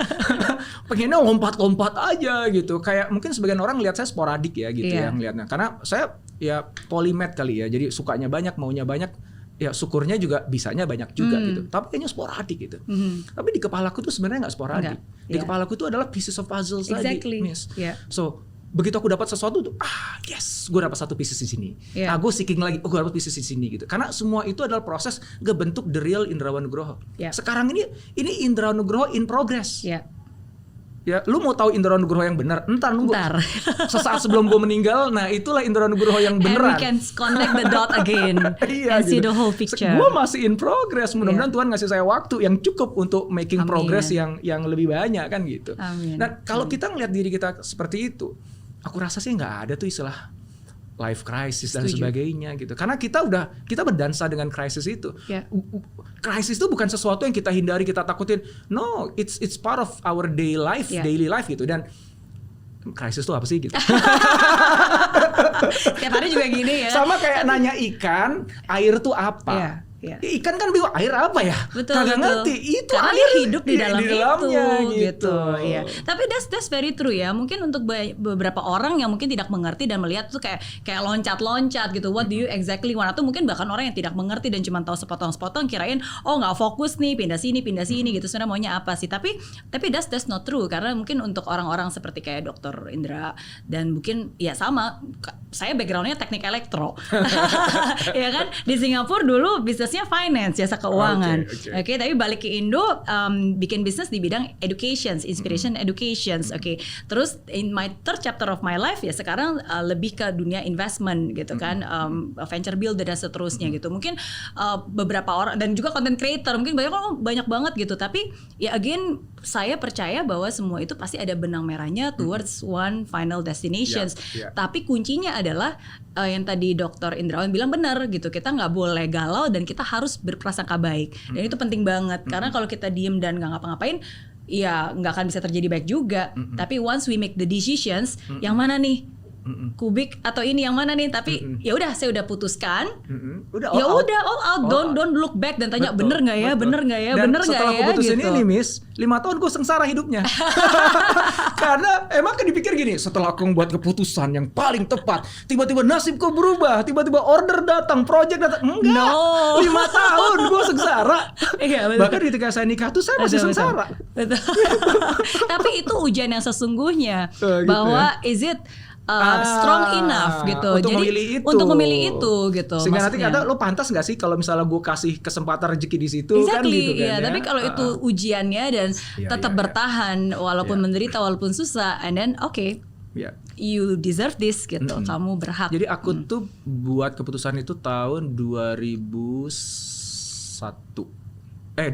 [SPEAKER 2] pengennya lompat-lompat aja gitu. Kayak mungkin sebagian orang lihat saya sporadik ya gitu yang lihatnya. Karena saya ya polymath kali ya, jadi sukanya banyak, maunya banyak, ya syukurnya juga bisanya banyak juga gitu. Tapi kayaknya sporadik gitu. Tapi di kepalaku tuh sebenarnya nggak sporadik. Di kepalaku tuh adalah pieces of puzzles lagi, Miss. So begitu aku dapat sesuatu tuh, yes, gue dapat satu pieces di sini. Nah, gue seeking lagi, gue dapat pieces di sini gitu. Karena semua itu adalah proses ngebentuk the real Indrawa Nugroho. Sekarang ini Indrawa Nugroho in progress. Ya, lu mau tahu Indrawa Nugroho yang benar? Entar nunggu. Sesaat sebelum gue meninggal, nah itulah Indrawa Nugroho yang beneran.
[SPEAKER 1] And we can connect the dot again and see the whole picture.
[SPEAKER 2] Gue masih in progress. Mudah-mudahan Tuhan ngasih saya waktu yang cukup untuk making progress yang lebih banyak kan gitu. Dan kalau kita ngeliat diri kita seperti itu, aku rasa sih nggak ada tuh istilah life crisis dan sebagainya gitu. Karena kita berdansa dengan krisis itu. Krisis itu bukan sesuatu yang kita hindari, kita takutin. No, it's part of our daily life gitu. Dan krisis itu apa sih gitu.
[SPEAKER 1] Tiap hari juga gini ya.
[SPEAKER 2] Sama kayak nanya ikan, air tuh apa? Ikan kan bingung, air apa ya? Kagak ngerti. Itu
[SPEAKER 1] karena
[SPEAKER 2] air
[SPEAKER 1] dia hidup di dalamnya
[SPEAKER 2] gitu.
[SPEAKER 1] Tapi that's very true ya. Mungkin untuk beberapa orang yang mungkin tidak mengerti dan melihat tuh kayak loncat-loncat gitu. What do you exactly want? Atau mungkin bahkan orang yang tidak mengerti dan cuma tahu sepotong-sepotong, kirain nggak fokus nih, pindah sini gitu. Sebenarnya maunya apa sih? Tapi that's not true, karena mungkin untuk orang-orang seperti kayak Dr. Indra dan mungkin ya sama, saya backgroundnya teknik elektro. Ya kan? Di Singapura dulu bisnis bisnisnya finance, jasa keuangan. Oke, tapi balik ke Indo, bikin bisnis di bidang education, inspiration education. Oke, terus in my third chapter of my life ya sekarang lebih ke dunia investment gitu kan, venture builder dan seterusnya gitu. Mungkin beberapa orang dan juga content creator mungkin banyak banget gitu. Tapi ya again saya percaya bahwa semua itu pasti ada benang merahnya towards one final destinations. Tapi kuncinya adalah yang tadi Dr. Indrawan bilang benar gitu, kita nggak boleh galau dan kita harus berprasangka baik. Dan itu penting banget karena kalau kita diem dan nggak ngapa-ngapain, ya nggak akan bisa terjadi baik juga. Tapi once we make the decisions, yang mana nih? Kubik atau ini yang mana nih? Tapi ya udah saya udah putuskan. Ya udah all out. Don't look back dan tanya bener nggak ya, bener nggak ya, bener nggak ya.
[SPEAKER 2] Setelah aku putusin
[SPEAKER 1] gitu.
[SPEAKER 2] ini, Miss, 5 tahun gue sengsara hidupnya. Karena emang kan dipikir gini, setelah aku membuat keputusan yang paling tepat, tiba-tiba nasibku berubah, tiba-tiba order datang, project datang. Enggak. 5 tahun gue sengsara. Bahkan ketika saya nikah tuh saya masih sengsara.
[SPEAKER 1] Betul. Tapi itu ujian yang sesungguhnya bahwa is it strong enough gitu.
[SPEAKER 2] Untuk
[SPEAKER 1] memilih itu gitu.
[SPEAKER 2] Sehingga nanti kata lo pantas nggak sih kalau misalnya gue kasih kesempatan rezeki di situ kan gitu kan.
[SPEAKER 1] Iya, tapi kalau itu ujiannya dan tetap bertahan walaupun menderita walaupun susah, and then you deserve this gitu. Kamu berhak.
[SPEAKER 2] Jadi aku tuh buat keputusan itu tahun 2001. 2000.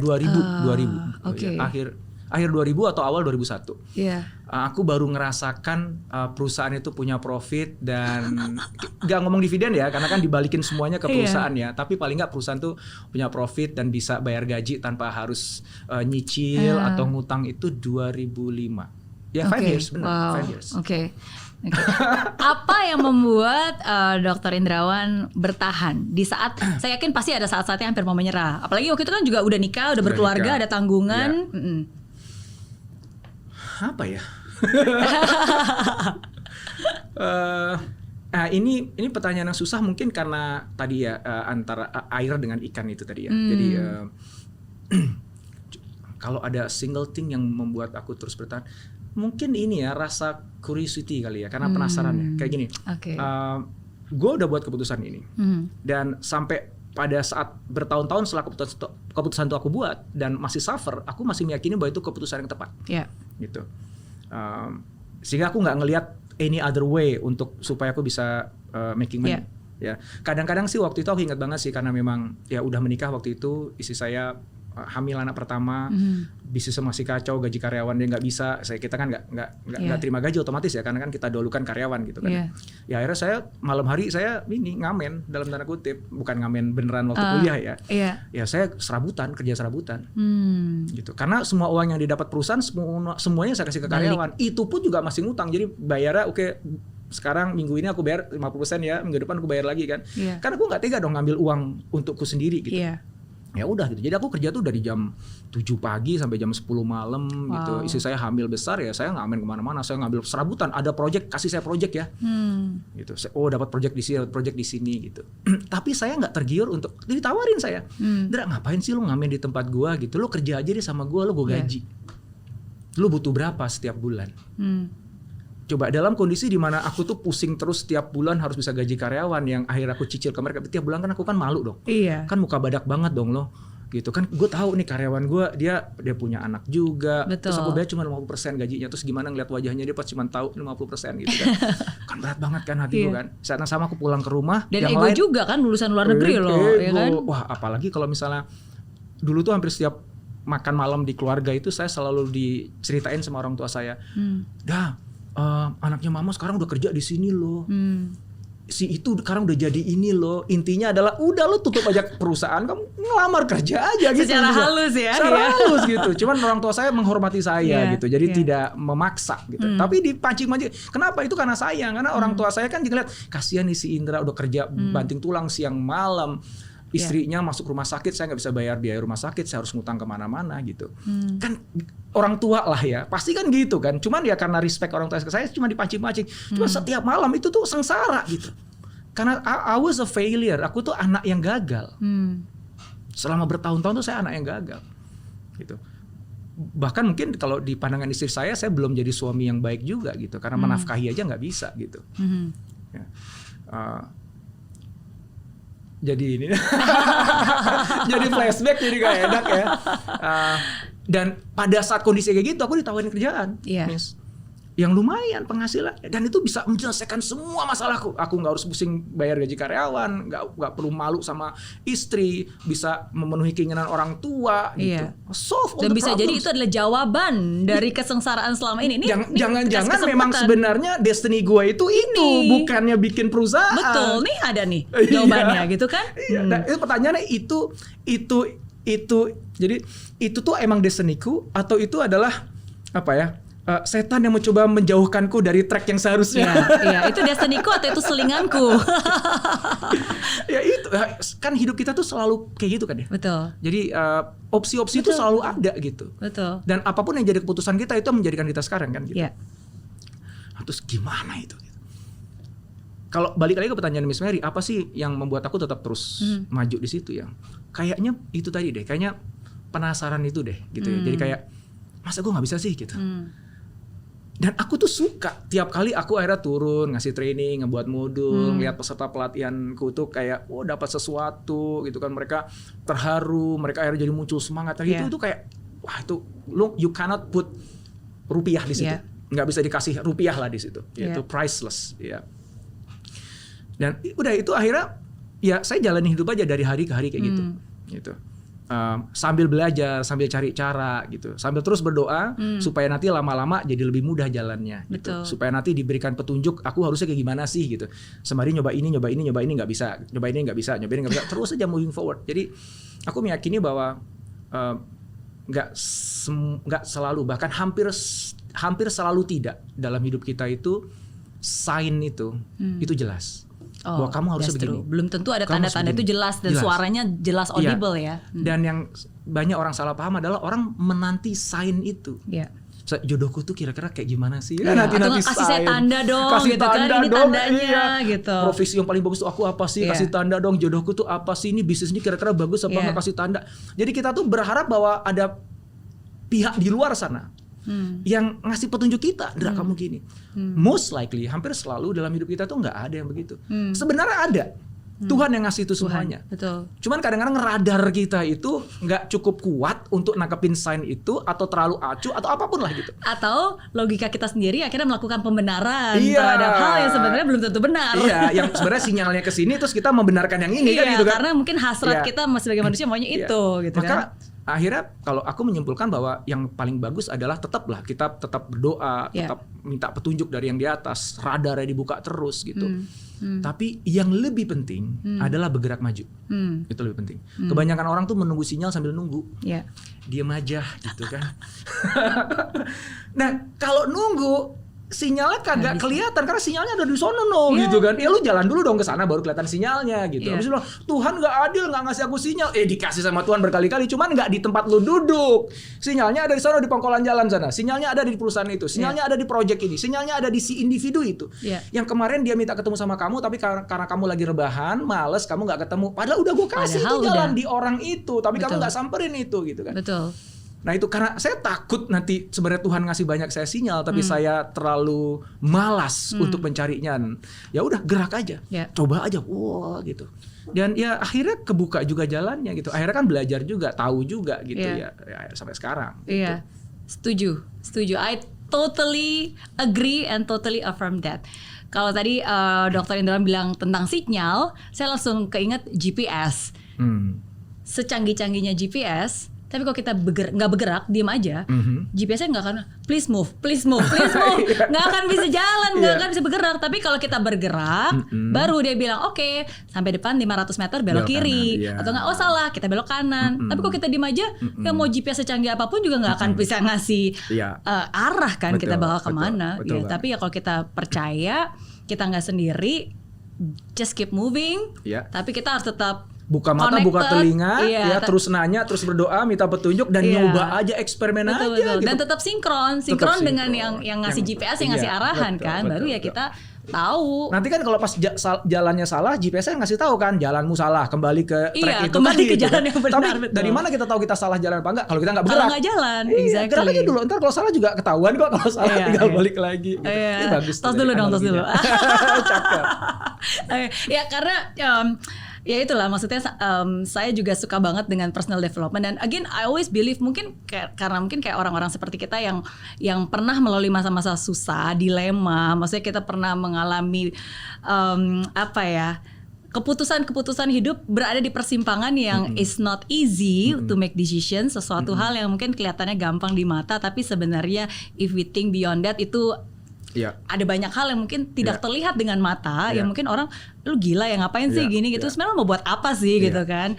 [SPEAKER 2] Akhir 2000 atau awal 2001. Aku baru ngerasakan perusahaan itu punya profit dan gak ngomong dividen ya, karena kan dibalikin semuanya ke perusahaan ya. Tapi paling nggak perusahaan tuh punya profit dan bisa bayar gaji tanpa harus nyicil atau ngutang itu 2005. Ya 5 years benar, 5 years.
[SPEAKER 1] Apa yang membuat Dr. Indrawan bertahan di saat saya yakin pasti ada saat-saatnya hampir mau menyerah. Apalagi waktu itu kan juga udah nikah, udah berkeluarga, ada tanggungan.
[SPEAKER 2] Apa ya? Ini pertanyaan yang susah mungkin karena tadi ya antara air dengan ikan itu tadi ya. Jadi kalau ada single thing yang membuat aku terus bertahan, mungkin ini ya rasa curiosity kali ya, karena penasaran ya. Kayak gini, gue udah buat keputusan ini dan sampai pada saat bertahun-tahun setelah keputusan itu aku buat dan masih suffer, aku masih meyakini bahwa itu keputusan yang tepat. Gitu. Sehingga aku nggak ngelihat any other way untuk supaya aku bisa making money. Ya, kadang-kadang sih waktu itu aku ingat banget sih karena memang ya udah menikah waktu itu, istri saya hamil anak pertama, bisnisnya masih kacau, gaji karyawan dia nggak bisa, kita kan nggak terima gaji otomatis ya, karena kan kita dahulukan karyawan gitu kan. Ya akhirnya saya malam hari saya ini ngamen dalam tanda kutip, bukan ngamen beneran waktu kuliah ya. Ya saya kerja serabutan, gitu. Karena semua uang yang didapat perusahaan semuanya saya kasih ke karyawan. Itu pun juga masih ngutang, jadi bayarnya sekarang minggu ini aku bayar 50% ya, minggu depan aku bayar lagi kan. Karena aku nggak tega dong ngambil uang untukku sendiri gitu. Ya udah gitu. Jadi aku kerja tuh dari jam 7 pagi sampai jam 10 malam gitu. Istri saya hamil besar ya, saya ngamen kemana-mana. Saya ngambil serabutan. Ada project, kasih saya project ya. Gitu. Dapat project di sini, dapat project di sini gitu. Tapi saya nggak tergiur untuk ditawarin saya. Dra, ngapain sih lo ngamen di tempat gua gitu? Lo kerja aja deh sama gua, lo gua gaji. Lo butuh berapa setiap bulan? Coba dalam kondisi di mana aku tuh pusing terus setiap bulan harus bisa gaji karyawan yang akhirnya aku cicil ke mereka tiap bulan, kan aku kan malu dong. Kan muka badak banget dong lo. Gitu kan, gue tahu nih karyawan gue dia punya anak juga. Terus aku bayar cuma 50% gajinya, terus gimana ngeliat wajahnya dia pas cuma tahu 50% gitu kan. Kan berat banget kan hati gue kan. Saat yang sama aku pulang ke rumah
[SPEAKER 1] dan ego lain, juga kan lulusan luar negeri loh ya kan.
[SPEAKER 2] Wah, apalagi kalau misalnya dulu tuh hampir setiap makan malam di keluarga itu saya selalu diceritain sama orang tua saya. Anaknya mama sekarang udah kerja di sini loh. Si itu sekarang udah jadi ini loh. Intinya adalah udah lo tutup aja perusahaan, kamu ngelamar kerja aja gitu.
[SPEAKER 1] Secara halus ya.
[SPEAKER 2] Secara halus gitu. Cuman orang tua saya menghormati saya gitu. Jadi tidak memaksa gitu. Tapi dipancing-pancing. Kenapa? Itu karena sayang. Karena orang tua saya kan juga lihat kasihan nih si Indra udah kerja banting tulang siang malam. Istrinya masuk rumah sakit, saya nggak bisa bayar biaya rumah sakit, saya harus ngutang kemana-mana gitu. Kan orang tua lah ya, pasti kan gitu kan. Cuman ya karena respect orang tua saya cuma dipancing-pancing. Cuma setiap malam itu tuh sengsara gitu. Karena I was a failure, aku tuh anak yang gagal. Selama bertahun-tahun tuh saya anak yang gagal gitu. Bahkan mungkin kalau di pandangan istri saya belum jadi suami yang baik juga gitu. Karena menafkahi aja nggak bisa gitu. Ya. jadi ini. Jadi flashback, jadi gak enak ya. Dan pada saat kondisi kayak gitu, aku ditawarin kerjaan, Miss, yang lumayan penghasilan, dan itu bisa menyelesaikan semua masalahku. Aku nggak harus pusing bayar gaji karyawan, nggak perlu malu sama istri, bisa memenuhi keinginan orang tua, gitu. Solve all
[SPEAKER 1] dan
[SPEAKER 2] the
[SPEAKER 1] bisa
[SPEAKER 2] problems.
[SPEAKER 1] jadi itu adalah jawaban dari kesengsaraan selama ini.
[SPEAKER 2] Jangan-jangan memang sebenarnya destiny gue itu bukannya bikin perusahaan.
[SPEAKER 1] Betul, nih ada nih jawabannya, gitu kan?
[SPEAKER 2] Iya. Nah, itu pertanyaannya itu. Jadi itu tuh emang destiny-ku atau itu adalah apa ya? Setan yang mencoba menjauhkanku dari track yang seharusnya.
[SPEAKER 1] Iya, itu destiny-ku atau itu selinganku.
[SPEAKER 2] Ya itu kan hidup kita tuh selalu kayak gitu kan ya.
[SPEAKER 1] Betul.
[SPEAKER 2] Jadi opsi-opsi itu selalu ada gitu.
[SPEAKER 1] Betul.
[SPEAKER 2] Dan apapun yang jadi keputusan kita itu menjadikan kita sekarang kan gitu.
[SPEAKER 1] Iya.
[SPEAKER 2] Terus gimana itu? Kalau balik lagi ke pertanyaan Miss Mary, apa sih yang membuat aku tetap terus maju di situ ya? Kayaknya itu tadi deh, kayaknya penasaran itu deh gitu ya. Jadi kayak masa gue nggak bisa sih gitu. Dan aku tuh suka tiap kali aku akhirnya turun ngasih training, ngebuat modul, ngeliat peserta pelatihanku tuh kayak dapat sesuatu gitu kan, mereka terharu, mereka akhirnya jadi muncul semangat. Itu kayak wah itu you cannot put rupiah di situ. Nggak bisa dikasih rupiah lah di situ. Itu priceless ya. Dan udah itu akhirnya ya saya jalani hidup aja dari hari ke hari kayak gitu. Sambil belajar, sambil cari cara gitu, sambil terus berdoa supaya nanti lama-lama jadi lebih mudah jalannya gitu. Supaya nanti diberikan petunjuk aku harusnya kayak gimana sih gitu. Sembari nyoba ini nggak bisa, nyoba ini nggak bisa, terus aja moving forward. Jadi aku meyakini bahwa nggak selalu, bahkan hampir selalu tidak dalam hidup kita itu sign itu jelas. Bahwa kamu harus begini.
[SPEAKER 1] Belum tentu ada tanda-tanda itu jelas dan suaranya jelas audible ya.
[SPEAKER 2] Dan yang banyak orang salah paham adalah orang menanti sign itu. Jodohku tuh kira-kira kayak gimana sih?
[SPEAKER 1] Atau kasih saya tanda dong, kasih gitu tanda kan, ini dong, tandanya gitu.
[SPEAKER 2] Profesi yang paling bagus tuh aku apa sih? Kasih tanda dong, jodohku tuh apa sih? Ini bisnis ini kira-kira bagus apa nggak, kasih tanda. Jadi kita tuh berharap bahwa ada pihak di luar sana yang ngasih petunjuk kita, Dra kamu gini. Most likely, hampir selalu dalam hidup kita tuh nggak ada yang begitu. Sebenarnya ada. Tuhan yang ngasih itu semuanya.
[SPEAKER 1] Betul.
[SPEAKER 2] Cuman kadang-kadang radar kita itu nggak cukup kuat untuk nangkepin sign itu, atau terlalu acuh atau apapun lah gitu.
[SPEAKER 1] Atau logika kita sendiri akhirnya melakukan pembenaran terhadap hal yang sebenarnya belum tentu benar.
[SPEAKER 2] Iya, yang sebenarnya sinyalnya ke sini terus kita membenarkan yang ini kan gitu kan.
[SPEAKER 1] Karena mungkin hasrat kita sebagai manusia maunya itu gitu kan.
[SPEAKER 2] Akhirnya kalau aku menyimpulkan bahwa yang paling bagus adalah tetaplah kita tetap berdoa, tetap minta petunjuk dari yang di atas, radarnya dibuka terus gitu. Tapi yang lebih penting adalah bergerak maju. Itu lebih penting. Kebanyakan orang tuh menunggu sinyal sambil nunggu. Diam aja gitu kan. Nah, kalau nunggu sinyalnya kagak kelihatan karena sinyalnya ada di sono gitu kan. Ya lu jalan dulu dong ke sana baru kelihatan sinyalnya gitu. Habis itu Tuhan nggak adil, nggak ngasih aku sinyal. Dikasih sama Tuhan berkali-kali, cuman nggak di tempat lu duduk. Sinyalnya ada di sana di pangkalan jalan sana. Sinyalnya ada di perusahaan itu. Sinyalnya ada di project ini. Sinyalnya ada di si individu itu. Yang kemarin dia minta ketemu sama kamu, tapi karena kamu lagi rebahan, males, kamu nggak ketemu. Padahal udah gue kasih tuh jalan di orang itu, tapi kamu nggak samperin itu gitu kan.
[SPEAKER 1] Betul.
[SPEAKER 2] Nah itu karena saya takut nanti sebenarnya Tuhan ngasih banyak saya sinyal, tapi saya terlalu malas untuk mencarinya. Ya udah gerak aja, coba aja, wah gitu. Dan ya akhirnya kebuka juga jalannya gitu. Akhirnya kan belajar juga, tahu juga gitu ya sampai sekarang.
[SPEAKER 1] Iya, gitu. Setuju. I totally agree and totally affirm that. Kalau tadi Dr. Indra bilang tentang sinyal, saya langsung keinget GPS. Secanggih-canggihnya GPS. Tapi kalau kita nggak bergerak, diem aja, GPS-nya nggak akan please move, nggak akan bisa jalan, nggak akan bisa bergerak. Tapi kalau kita bergerak, baru dia bilang oke, sampai depan 500 meter belok kiri, atau nggak salah kita belok kanan. Tapi kalau kita diem aja, yang mau GPS secanggih apapun juga nggak akan bisa ngasih arah kan, kita bakal kemana. Tapi ya kalau kita percaya, kita nggak sendiri, just keep moving. Tapi kita harus tetap
[SPEAKER 2] buka mata, connected, buka telinga, terus nanya, terus berdoa, minta petunjuk dan nyoba aja, eksperimen aja. Gitu.
[SPEAKER 1] Dan tetap sinkron dengan yang ngasih GPS, yang ngasih arahan kan, baru ya kita tahu.
[SPEAKER 2] Nanti kan kalau pas jalannya salah, GPS-nya ngasih tahu kan, jalanmu salah, kembali ke track itu.
[SPEAKER 1] Kembali ke
[SPEAKER 2] gitu,
[SPEAKER 1] jalan yang benar.
[SPEAKER 2] Tapi dari mana kita tahu kita salah jalan apa enggak? Kalau kita nggak bergerak.
[SPEAKER 1] Kalau nggak jalan,
[SPEAKER 2] gerak aja dulu. Ntar kalau salah juga ketahuan kok. Kalau salah tinggal balik lagi. Gitu.
[SPEAKER 1] Bagus. Tos dulu dong, tos dulu.
[SPEAKER 2] Cakep.
[SPEAKER 1] Ya karena Ya itulah maksudnya saya juga suka banget dengan personal development, dan again I always believe mungkin karena mungkin kayak orang-orang seperti kita yang pernah melalui masa-masa susah, dilema, maksudnya kita pernah mengalami keputusan-keputusan hidup berada di persimpangan yang is not easy to make decision, sesuatu hal yang mungkin kelihatannya gampang di mata, tapi sebenarnya if we think beyond that itu ada banyak hal yang mungkin tidak terlihat dengan mata, yang mungkin orang, lu gila ya ngapain sih gini gitu, sebenarnya mau buat apa sih gitu kan.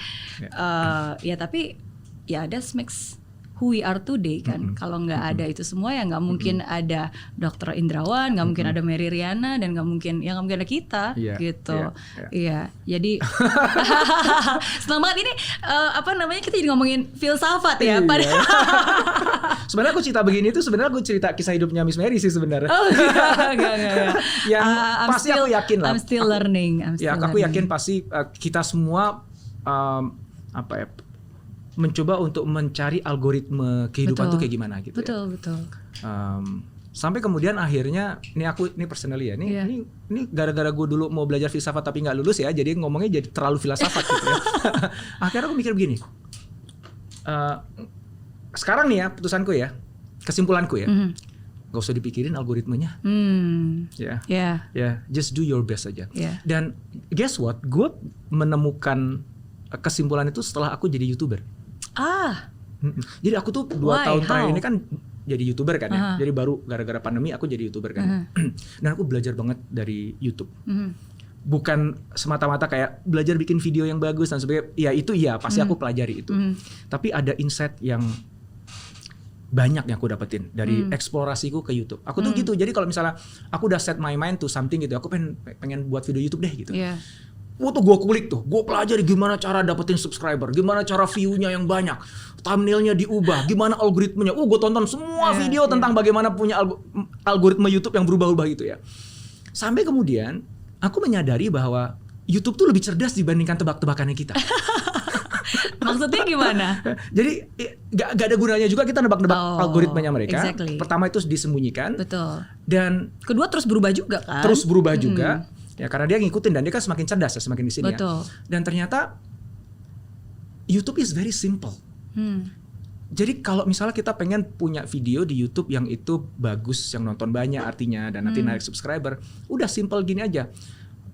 [SPEAKER 1] Ya tapi ya that makes who we are today kan. Kalau nggak ada itu semua ya nggak mungkin ada Dr. Indrawan, nggak mungkin ada Mary Riana, dan nggak mungkin ada kita gitu. Iya. Jadi senang banget ini kita jadi ngomongin filsafat ya.
[SPEAKER 2] Sebenarnya aku cerita begini tuh sebenarnya aku cerita kisah hidupnya Miss Mary sih sebenarnya.
[SPEAKER 1] Oh enggak.
[SPEAKER 2] Yang pasti aku yakin lah.
[SPEAKER 1] I'm still learning.
[SPEAKER 2] Aku yakin pasti kita semua mencoba untuk mencari algoritma kehidupan tuh kayak gimana gitu.
[SPEAKER 1] Betul.
[SPEAKER 2] Sampai kemudian akhirnya ini personally ya. Ini gara-gara gue dulu mau belajar filsafat tapi nggak lulus ya. Jadi ngomongnya jadi terlalu filsafat gitu ya. Akhirnya aku mikir begini. Sekarang nih ya putusanku ya, kesimpulanku ya. Gak usah dipikirin algoritmanya. Just do your best aja. Dan guess what? Gue menemukan kesimpulan itu setelah aku jadi YouTuber. Jadi aku tuh 2 tahun terakhir ini kan jadi YouTuber kan ya. Jadi baru gara-gara pandemi aku jadi YouTuber kan. Dan aku belajar banget dari YouTube. Bukan semata-mata kayak belajar bikin video yang bagus dan sebagainya. Ya itu pasti aku pelajari itu. Tapi ada insight yang banyak yang aku dapetin dari eksplorasiku ke YouTube. Aku tuh gitu. Jadi kalau misalnya aku udah set my mind to something gitu, aku pengen buat video YouTube deh gitu. Tuh gue kulik tuh, gue pelajari gimana cara dapetin subscriber, gimana cara view-nya yang banyak, thumbnailnya diubah, gimana algoritmanya. Gue tonton semua video tentang bagaimana punya algoritma YouTube yang berubah-ubah gitu ya. Sampai kemudian aku menyadari bahwa YouTube tuh lebih cerdas dibandingkan tebak-tebakannya kita.
[SPEAKER 1] Maksudnya gimana?
[SPEAKER 2] Jadi gak ada gunanya juga kita nebak-nebak algoritmanya mereka. Pertama itu disembunyikan.
[SPEAKER 1] Betul.
[SPEAKER 2] Dan
[SPEAKER 1] kedua terus berubah juga kan?
[SPEAKER 2] Terus berubah juga. Ya karena dia ngikutin dan dia kan semakin cerdas ya semakin di sini ya. Dan ternyata YouTube is very simple. Jadi kalau misalnya kita pengen punya video di YouTube yang itu bagus, yang nonton banyak artinya dan nanti naik subscriber, udah simple gini aja.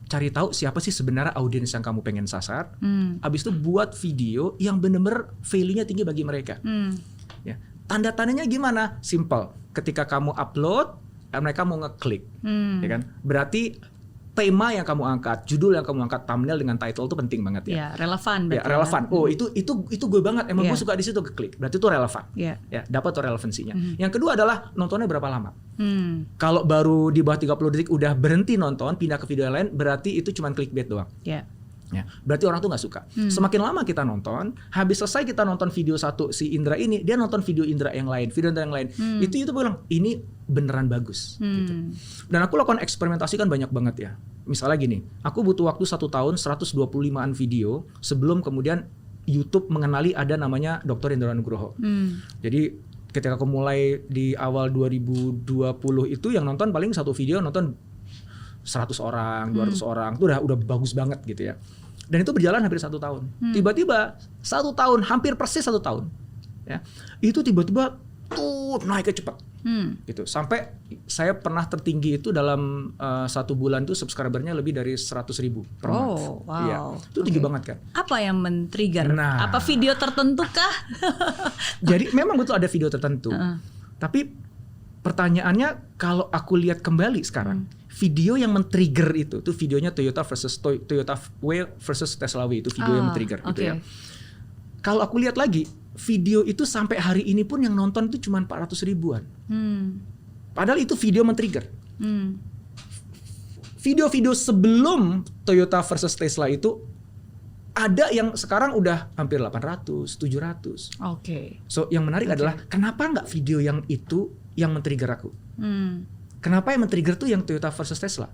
[SPEAKER 2] Cari tahu siapa sih sebenarnya audiens yang kamu pengen sasar. Abis itu buat video yang bener-bener value-nya tinggi bagi mereka. Ya. Tanda-tandanya gimana? Simple. Ketika kamu upload, mereka mau ngeklik, ya kan? Berarti tema yang kamu angkat, judul yang kamu angkat, thumbnail dengan title itu penting banget ya.
[SPEAKER 1] Ya, relevan.
[SPEAKER 2] Ya, relevan. Oh, itu gue banget. Emang gue suka di situ klik. Berarti itu relevan. Ya, dapat tuh relevansinya. Yang kedua adalah nontonnya berapa lama. Kalau baru di bawah 30 detik udah berhenti nonton, pindah ke video yang lain, berarti itu cuma clickbait doang. Ya, berarti orang tuh nggak suka. Semakin lama kita nonton, habis selesai kita nonton video satu si Indra ini, dia nonton video Indra yang lain, Itu bilang ini beneran bagus. Gitu. Dan aku lakukan eksperimentasi kan banyak banget ya. Misalnya gini, aku butuh waktu 1 tahun 125an video sebelum kemudian YouTube mengenali ada namanya Dr. Indra Nugroho. Jadi ketika aku mulai di awal 2020 itu yang nonton paling satu video nonton 100 orang, 200 orang, itu udah bagus banget gitu ya. Dan itu berjalan hampir 1 tahun. Tiba-tiba 1 tahun, hampir persis 1 tahun. Ya, itu tiba-tiba tuh naiknya cepat. Gitu. Sampai saya pernah tertinggi itu dalam 1 bulan tuh subscribernya lebih dari 100.000 per month.
[SPEAKER 1] Wow.
[SPEAKER 2] Ya, itu tinggi banget kan.
[SPEAKER 1] Apa yang men-trigger? Apa video tertentu kah?
[SPEAKER 2] Jadi memang betul ada video tertentu. Tapi pertanyaannya kalau aku lihat kembali sekarang, video yang men-trigger itu tuh videonya Toyota W versus Tesla W, itu video yang men-trigger gitu ya. Kalau aku lihat lagi, video itu sampai hari ini pun yang nonton itu cuma 400 ribuan. Padahal itu video men-trigger. Video-video sebelum Toyota versus Tesla itu ada yang sekarang udah hampir 800, 700. So yang menarik adalah kenapa nggak video yang itu yang men-trigger aku? Kenapa yang men-trigger tuh yang Toyota versus Tesla?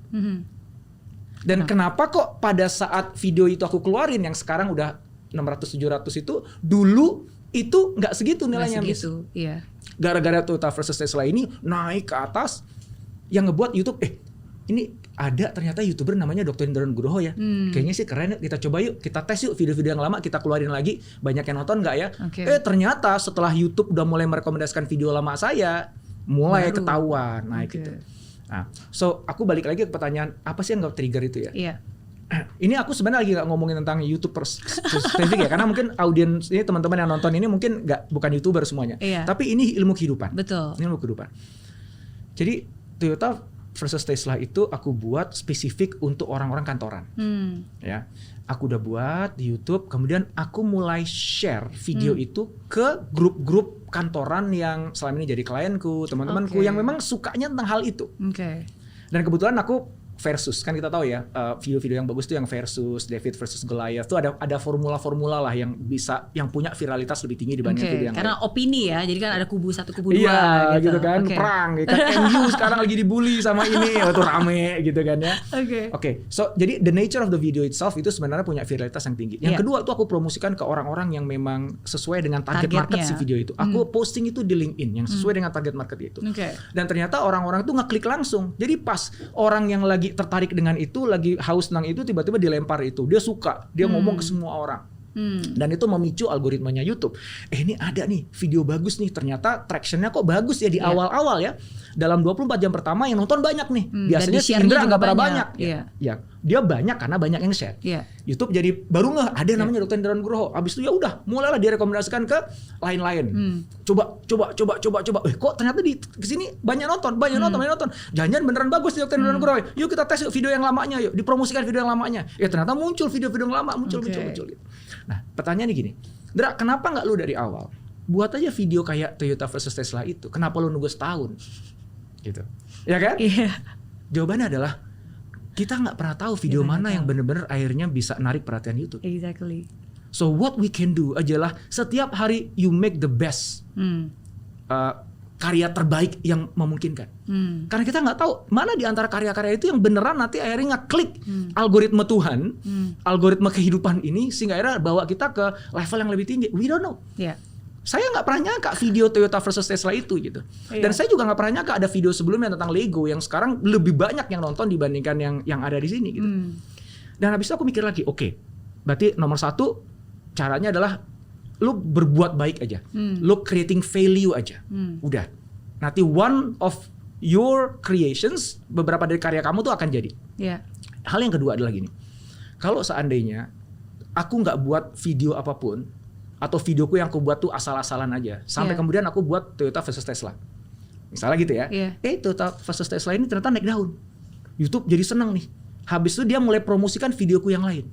[SPEAKER 2] Dan kenapa kok pada saat video itu aku keluarin yang sekarang udah 600-700 itu dulu itu nggak segitu nilainya, Miss.
[SPEAKER 1] Iya.
[SPEAKER 2] Gara-gara Toyota versus Tesla ini naik ke atas, yang ngebuat YouTube ini ada ternyata YouTuber namanya Dr. Indra Nugroho ya. Kayaknya sih keren, kita coba yuk, kita tes yuk video-video yang lama, kita keluarin lagi, banyak yang nonton nggak ya? Ternyata setelah YouTube udah mulai merekomendasikan video lama saya, mulai ketahuan. Nah gitu. Nah, so aku balik lagi ke pertanyaan, apa sih yang nggak trigger itu ya?
[SPEAKER 1] Iya.
[SPEAKER 2] Ini aku sebenarnya lagi nggak ngomongin tentang YouTube spesifik ya, karena mungkin audiens ini teman-teman yang nonton ini mungkin bukan YouTuber semuanya, tapi ini ilmu kehidupan.
[SPEAKER 1] Betul.
[SPEAKER 2] Ini ilmu kehidupan. Jadi Toyota versus Tesla itu aku buat spesifik untuk orang-orang kantoran. Ya, aku udah buat di YouTube, kemudian aku mulai share video itu ke grup-grup kantoran yang selama ini jadi klienku, teman-temanku yang memang sukanya tentang hal itu. Dan kebetulan aku versus, kan kita tahu ya, video-video yang bagus tuh yang versus, David versus Goliath tuh ada formula-formula lah yang bisa, yang punya viralitas lebih tinggi dibanding video yang
[SPEAKER 1] karena lain. Opini ya, jadi kan ada kubu 1, kubu 2
[SPEAKER 2] gitu kan, perang gitu kan. MU sekarang lagi dibully sama ini, itu rame gitu kan ya. So jadi the nature of the video itself itu sebenarnya punya viralitas yang tinggi. Yang kedua tuh aku promosikan ke orang-orang yang memang sesuai dengan target market si video itu. Aku posting itu di LinkedIn yang sesuai dengan target market itu. Dan ternyata orang-orang tuh ngeklik langsung. Jadi pas orang yang lagi tertarik dengan itu, lagi haus tentang itu, tiba-tiba dilempar itu. Dia suka, dia ngomong ke semua orang. Dan itu memicu algoritmanya YouTube. Ini ada nih video bagus nih, ternyata tractionnya kok bagus ya di awal-awal ya. Dalam 24 jam pertama yang nonton banyak nih. Biasanya si Indra nggak pernah banyak. Ya, dia banyak karena banyak yang share. YouTube jadi baru nggak ada namanya Dr. Indra Nugroho. Abis itu ya udah, mulailah direkomendasikan ke lain-lain. Coba. Kok ternyata di kesini banyak nonton. Jangan-jangan beneran bagus Dr. Indra Nugroho. Yuk kita tes yuk video yang lamanya, yuk dipromosikan video yang lamanya. Ya ternyata muncul video-video yang lama, muncul gitu. Nah, pertanyaannya gini, Dra, kenapa nggak lu dari awal buat aja video kayak Toyota versus Tesla itu? Kenapa lu nunggu setahun? Gitu, ya kan? Jawabannya adalah kita nggak pernah tahu video mana yang benar-benar akhirnya bisa narik perhatian YouTube. So what we can do adalah setiap hari you make the best karya terbaik yang memungkinkan. Karena kita nggak tahu mana di antara karya-karya itu yang beneran nanti akhirnya ngeklik algoritma Tuhan, algoritma kehidupan ini, sehingga akhirnya bawa kita ke level yang lebih tinggi. We don't know. Saya nggak pernah nyangka video Toyota versus Tesla itu gitu. Dan saya juga nggak pernah nyangka ada video sebelumnya tentang Lego yang sekarang lebih banyak yang nonton dibandingkan yang ada di sini gitu. Dan habis itu aku mikir lagi, oke, berarti nomor 1 caranya adalah lu berbuat baik aja, lu creating value aja, udah. Nanti one of your creations, beberapa dari karya kamu tuh akan jadi. Hal yang kedua adalah gini, kalau seandainya aku nggak buat video apapun, atau videoku yang aku buat tuh asal-asalan aja, sampai kemudian aku buat Toyota versus Tesla, misalnya gitu ya, Toyota versus Tesla ini ternyata naik daun, YouTube jadi seneng nih, habis itu dia mulai promosikan videoku yang lain.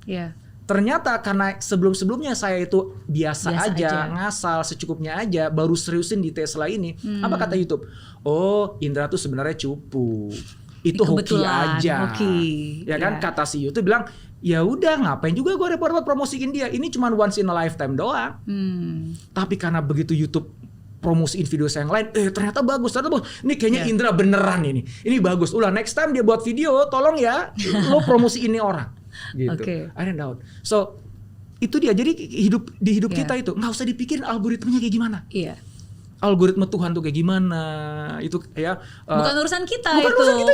[SPEAKER 2] Ternyata karena sebelum-sebelumnya saya itu biasa aja, ngasal secukupnya aja, baru seriusin di Tesla ini. Apa kata YouTube? Oh, Indra tuh sebenarnya cupu. Itu hoki aja. Ya kan, kata si YouTube bilang, ya udah ngapain juga gue repot-repot promosiin dia. Ini cuma once in a lifetime doang. Tapi karena begitu YouTube promosiin video saya yang lain, ternyata bagus. Ini kayaknya Indra beneran ini. Ini bagus. Ulah next time dia buat video, tolong ya lo promosiin ini orang. Gitu. I don't know. So itu dia. Jadi di hidup kita itu nggak usah dipikirin algoritmanya kayak gimana. Algoritma Tuhan tuh kayak gimana itu ya.
[SPEAKER 1] Bukan urusan kita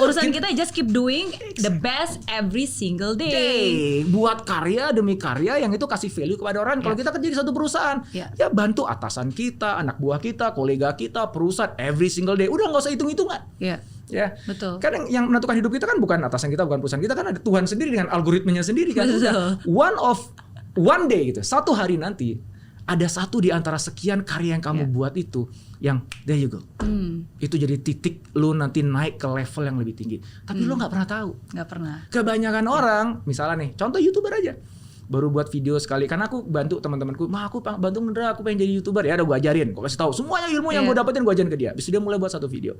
[SPEAKER 1] urusan kita just keep doing the best every single day.
[SPEAKER 2] Buat karya demi karya yang itu kasih value kepada orang. Kalau kita kerja di satu perusahaan, ya bantu atasan kita, anak buah kita, kolega kita, perusahaan every single day. Udah nggak usah hitung-hitungan. Ya,
[SPEAKER 1] betul.
[SPEAKER 2] Kan yang menentukan hidup kita kan bukan atasan kita, bukan perusahaan kita, kan ada Tuhan sendiri dengan algoritmanya sendiri kan. One day gitu, satu hari nanti ada satu di antara sekian karya yang kamu buat itu yang there you go. Itu jadi titik lu nanti naik ke level yang lebih tinggi. Tapi lu nggak pernah tahu.
[SPEAKER 1] Nggak pernah.
[SPEAKER 2] Kebanyakan orang, misalnya nih, contoh YouTuber aja. Baru buat video sekali, karena aku bantu teman-temanku, aku bantu Indra, aku pengen jadi YouTuber, ya udah gue ajarin, gue kasih tahu semuanya ilmu yang gue dapetin gue ajarin ke dia. Bisa dia mulai buat satu video.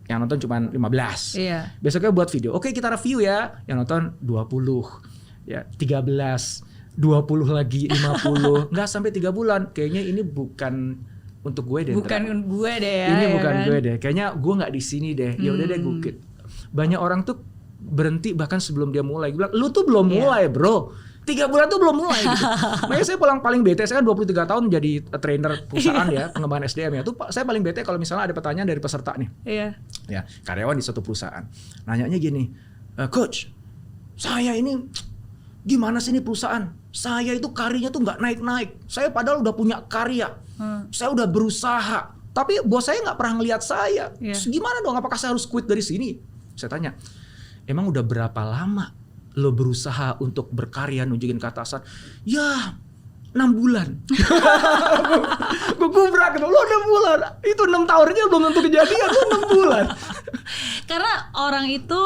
[SPEAKER 2] Yang nonton cuma 15. Besoknya buat video. Oke, kita review ya. Yang nonton 20. Ya, 13, 20 lagi, 50. Enggak sampai 3 bulan. Kayaknya ini bukan untuk gue deh.
[SPEAKER 1] Bukan gue deh ya.
[SPEAKER 2] Ini bukan gue deh. Kayaknya gue enggak di sini deh. Ya udah deh gue quit. Banyak orang tuh berhenti bahkan sebelum dia mulai. Gue bilang, "Lu tuh belum mulai, Bro." 3 bulan tuh belum mulai gitu. Makanya saya paling bete, saya kan 23 tahun jadi trainer perusahaan ya, pengembangan SDM ya. Tuh saya paling bete kalau misalnya ada pertanyaan dari peserta nih.
[SPEAKER 1] Iya.
[SPEAKER 2] Ya, karyawan di suatu perusahaan. Nanyanya gini, "Coach, saya ini gimana sih ini perusahaan? Saya itu karirnya tuh nggak naik-naik. Saya padahal udah punya karya. Saya udah berusaha. Tapi bos saya nggak pernah ngelihat saya. Terus gimana dong? Apakah saya harus quit dari sini?" Saya tanya, "Emang udah berapa lama lo berusaha untuk berkarya nunjukin ke atasan?" "Ya 6 bulan. Gue gubrak gitu, lo 6 bulan. Itu 6 tahunnya belum tentu kejadian, lo 6 bulan.
[SPEAKER 1] Karena orang itu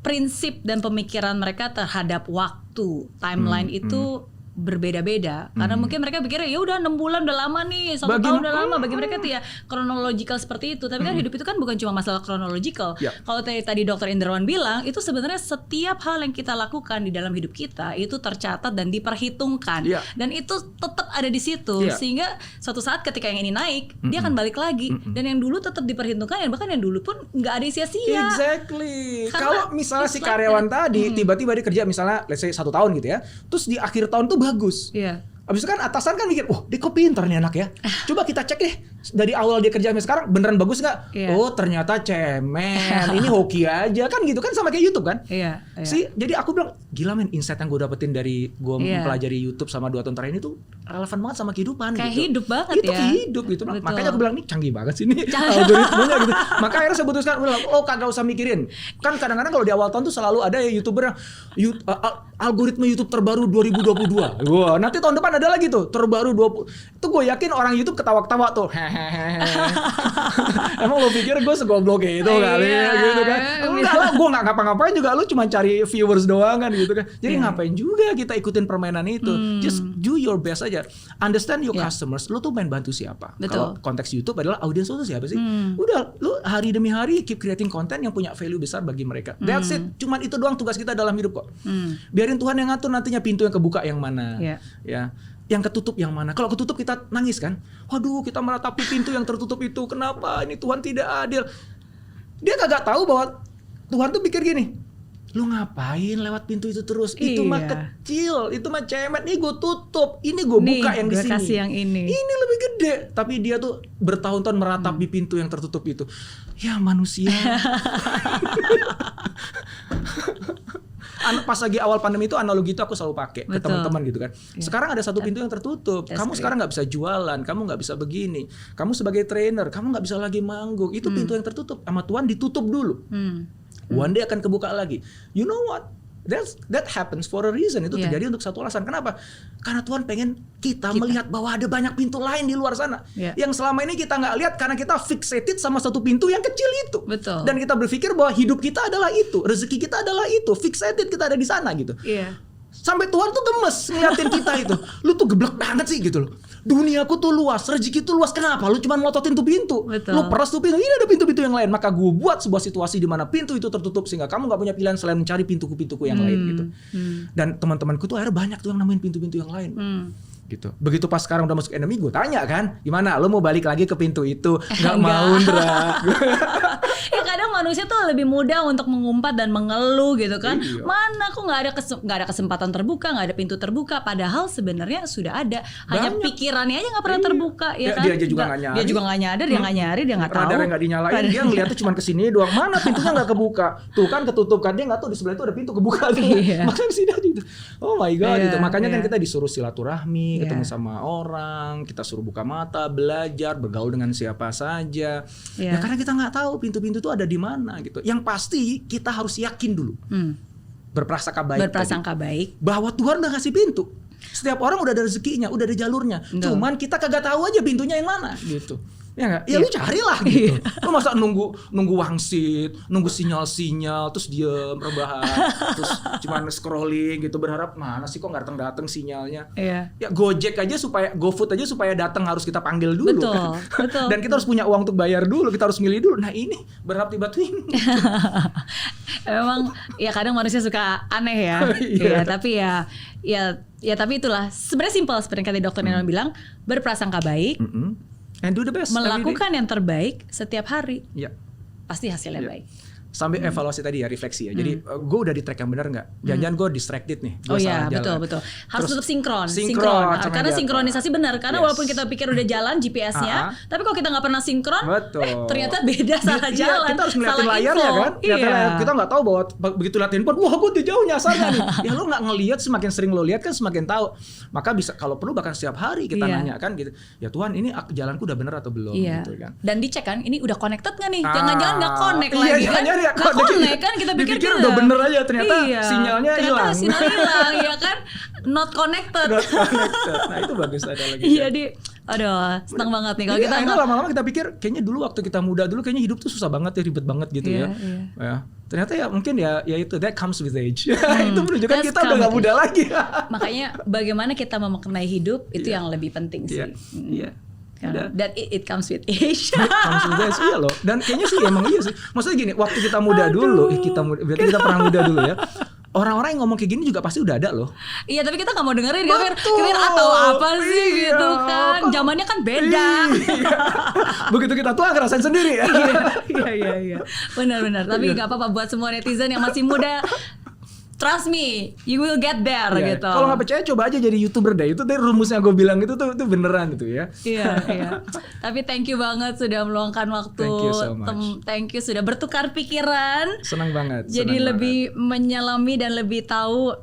[SPEAKER 1] prinsip dan pemikiran mereka terhadap waktu, timeline itu berbeda-beda. Karena mungkin mereka pikirnya ya udah 6 bulan udah lama nih, 1 tahun udah lama. Bagi mereka tuh ya chronological seperti itu. Tapi kan hidup itu kan bukan cuma masalah chronological. Kalau tadi Dr. Indrawan bilang, itu sebenarnya setiap hal yang kita lakukan di dalam hidup kita itu tercatat dan diperhitungkan. Dan itu tetap ada di situ. Sehingga suatu saat ketika yang ini naik, dia akan balik lagi. Dan yang dulu tetap diperhitungkan, dan bahkan yang dulu pun nggak ada sia-sia.
[SPEAKER 2] Exactly. Kalau misalnya si karyawan tadi tiba-tiba dia kerja misalnya let's say 1 tahun gitu ya. Terus di akhir tahun tuh bagus. Abis itu kan atasan kan mikir, wah dia kok pintar nih anak ya. Coba kita cek deh dari awal dia kerja sampai sekarang beneran bagus nggak? Oh ternyata cemen, ini hoki aja kan gitu kan, sama kayak YouTube kan? Jadi aku bilang gila men, insight yang gue dapetin dari gue mempelajari YouTube sama 2 tahun terakhir ini tuh relevan banget sama kehidupan.
[SPEAKER 1] Kayak
[SPEAKER 2] gitu.
[SPEAKER 1] hidup banget
[SPEAKER 2] itu
[SPEAKER 1] ya.
[SPEAKER 2] Itu hidup gitu. Makanya aku bilang nih canggih banget sih nih algoritmanya gitu. Maka akhirnya saya putuskan, oh kagak usah mikirin. Kan kadang-kadang kalau di awal tahun tuh selalu ada ya YouTuber yang algoritma YouTube terbaru 2022. Wah, nanti tahun depan ada lagi tuh terbaru 20. Itu gue yakin orang YouTube ketawa-ketawa tuh. Emang lo pikir gue segoblok gitu kali ya gitu kan? Enggak lah, gue nggak ngapa-ngapain juga, lo cuma cari viewers doang kan gitu kan. Jadi ngapain juga kita ikutin permainan itu? Just do your best aja. Understand your customers. Lo tuh main bantu siapa? Kalau konteks YouTube adalah audiens lo tuh siapa sih? Udah, lo hari demi hari keep creating content yang punya value besar bagi mereka. That's it. Cuman itu doang tugas kita dalam hidup kok. Biarin Tuhan yang ngatur nantinya pintu yang kebuka yang mana. Ya. Yang ketutup yang mana? Kalau ketutup kita nangis kan? Waduh, kita meratapi pintu yang tertutup itu. Kenapa? Ini Tuhan tidak adil. Dia kagak tahu bahwa Tuhan tuh pikir gini, lu ngapain lewat pintu itu terus? Itu mah kecil, itu mah cemet. Ini gue tutup, ini gue buka yang di sini.
[SPEAKER 1] Kasih yang ini
[SPEAKER 2] lebih gede. Tapi dia tuh bertahun-tahun meratapi pintu yang tertutup itu. Ya manusia. Pas lagi awal pandemi itu analogi itu aku selalu pakai ke teman-teman gitu kan. Sekarang ada satu pintu yang tertutup. Kamu sekarang nggak bisa jualan, kamu nggak bisa begini. Kamu sebagai trainer, kamu nggak bisa lagi manggung. Itu pintu yang tertutup sama Tuhan ditutup dulu. One day akan kebuka lagi. You know what? That happens for a reason. Itu terjadi untuk satu alasan. Kenapa? Karena Tuhan pengen kita melihat bahwa ada banyak pintu lain di luar sana. Yang selama ini kita nggak lihat karena kita fixated sama satu pintu yang kecil itu. Dan kita berpikir bahwa hidup kita adalah itu, rezeki kita adalah itu, fixated kita ada di sana gitu. Sampai Tuhan tuh gemes ngeliatin kita itu. Lu tuh geblek banget sih gitu loh. Duniaku tuh luas, rezeki tuh luas. Kenapa? Lu cuma melototin tuh pintu. Lu peras tuh pintu. Ini ada pintu-pintu yang lain. Maka gue buat sebuah situasi di mana pintu itu tertutup sehingga kamu gak punya pilihan selain mencari pintu-pintuku yang lain gitu. Dan teman-temanku tuh akhirnya banyak tuh yang nemuin pintu-pintu yang lain. Gitu. Begitu pas sekarang udah masuk endemi, gue tanya kan, gimana? Lu mau balik lagi ke pintu itu? Gak mau, Ndra.
[SPEAKER 1] Ya kadang manusia tuh lebih mudah untuk mengumpat dan mengeluh gitu kan. Mana kok nggak ada kesempatan terbuka, nggak ada pintu terbuka. Padahal sebenarnya sudah ada. Hanya pikirannya aja nggak pernah terbuka, ya kan?
[SPEAKER 2] Dia aja juga nggak nyari.
[SPEAKER 1] Dia juga nggak nyadar, dia nggak nyari, dia nggak tahu.
[SPEAKER 2] Radarnya nggak dinyalain, dia ngeliatnya cuma kesini doang. Mana pintunya nggak kebuka? Tuh kan ketutup kan, dia nggak tahu di sebelah itu ada pintu kebuka. Makanya sini aja gitu. Oh my god gitu. Makanya kan kita disuruh silaturahmi, ketemu sama orang, kita suruh buka mata, belajar, bergaul dengan siapa saja. Ya karena kita nggak tahu pintu-pintu itu ada di mana gitu. Yang pasti kita harus yakin dulu. Berprasangka baik. Bahwa Tuhan udah ngasih pintu. Setiap orang udah ada rezekinya, udah ada jalurnya. Cuman kita kagak tahu aja pintunya yang mana gitu. Ya enggak? Ya lu carilah gitu. Lu masa nunggu wangsit, nunggu sinyal-sinyal, terus diem rebahan, terus cuman scrolling gitu berharap mana sih kok enggak datang sinyalnya. Ya Gojek aja GoFood aja supaya datang harus kita panggil dulu. Betul. Dan kita harus punya uang untuk bayar dulu, kita harus milih dulu. Nah, ini berharap tiba-tiba.
[SPEAKER 1] Memang ya kadang manusia suka aneh ya. Ya, tapi tapi itulah sebenarnya simpel seperti yang tadi Dokter Nino bilang, berprasangka baik.
[SPEAKER 2] And do the best.
[SPEAKER 1] Melakukan yang terbaik setiap hari.
[SPEAKER 2] Ya.
[SPEAKER 1] Pasti hasilnya baik.
[SPEAKER 2] sambil evaluasi tadi ya, refleksi ya. Jadi gue udah di track yang benar nggak? Jangan-jangan gue distracted nih. Gua salah jalan.
[SPEAKER 1] Betul. Harus tetap sinkron. Karena
[SPEAKER 2] dia.
[SPEAKER 1] sinkronisasi benar. Karena walaupun kita pikir udah jalan GPS-nya, tapi kalau kita nggak pernah sinkron, ternyata beda salah jalan.
[SPEAKER 2] Kita harus ngeliatin layarnya kan. Kita nggak tahu bahwa begitu lihat handphone, wah gue udah jauh nyasarnya nih. Ya lo nggak ngelihat, semakin sering lo lihat kan semakin tahu. Maka bisa kalau perlu bahkan setiap hari kita nanya kan gitu. Ya Tuhan, ini jalanku udah benar atau belum gitu kan.
[SPEAKER 1] Dan dicek kan, ini udah connected nggak nih? Jangan-jangan nggak connect lagi kan?
[SPEAKER 2] Nggak connect
[SPEAKER 1] kan, kita pikir
[SPEAKER 2] udah bener aja, ternyata sinyalnya hilang.
[SPEAKER 1] Ya kan, not connected.
[SPEAKER 2] Nah itu bagus ada lagi.
[SPEAKER 1] Jadi aduh, senang banget nih kalau kita
[SPEAKER 2] lama-lama kita pikir kayaknya dulu waktu kita muda dulu kayaknya hidup tuh susah banget ya, ribet banget gitu ya. Ternyata ya mungkin ya itu that comes with age. Itu menunjukkan kita udah gak muda lagi.
[SPEAKER 1] Makanya bagaimana kita memaknai hidup itu yang lebih penting sih. That it comes with age.
[SPEAKER 2] Comes with age, iya loh. Dan kayaknya sih emang iya sih. Maksudnya gini, waktu kita muda dulu, berarti kita pernah muda dulu ya. Orang-orang yang ngomong kayak gini juga pasti udah ada loh.
[SPEAKER 1] Iya, tapi kita gak mau dengerin. Kita atau apa sih gitu kan. Zamannya kan beda.
[SPEAKER 2] Begitu kita tua ngerasain sendiri ya.
[SPEAKER 1] Iya. Benar. Tapi gak apa-apa buat semua netizen yang masih muda. Trust me, you will get there gitu.
[SPEAKER 2] Kalau nggak percaya coba aja jadi YouTuber deh. Itu tadi rumusnya gue bilang itu beneran itu ya.
[SPEAKER 1] Iya. Tapi thank you banget sudah meluangkan waktu.
[SPEAKER 2] Thank you so much.
[SPEAKER 1] Thank you sudah bertukar pikiran.
[SPEAKER 2] Senang banget.
[SPEAKER 1] Jadi lebih menyelami dan lebih tahu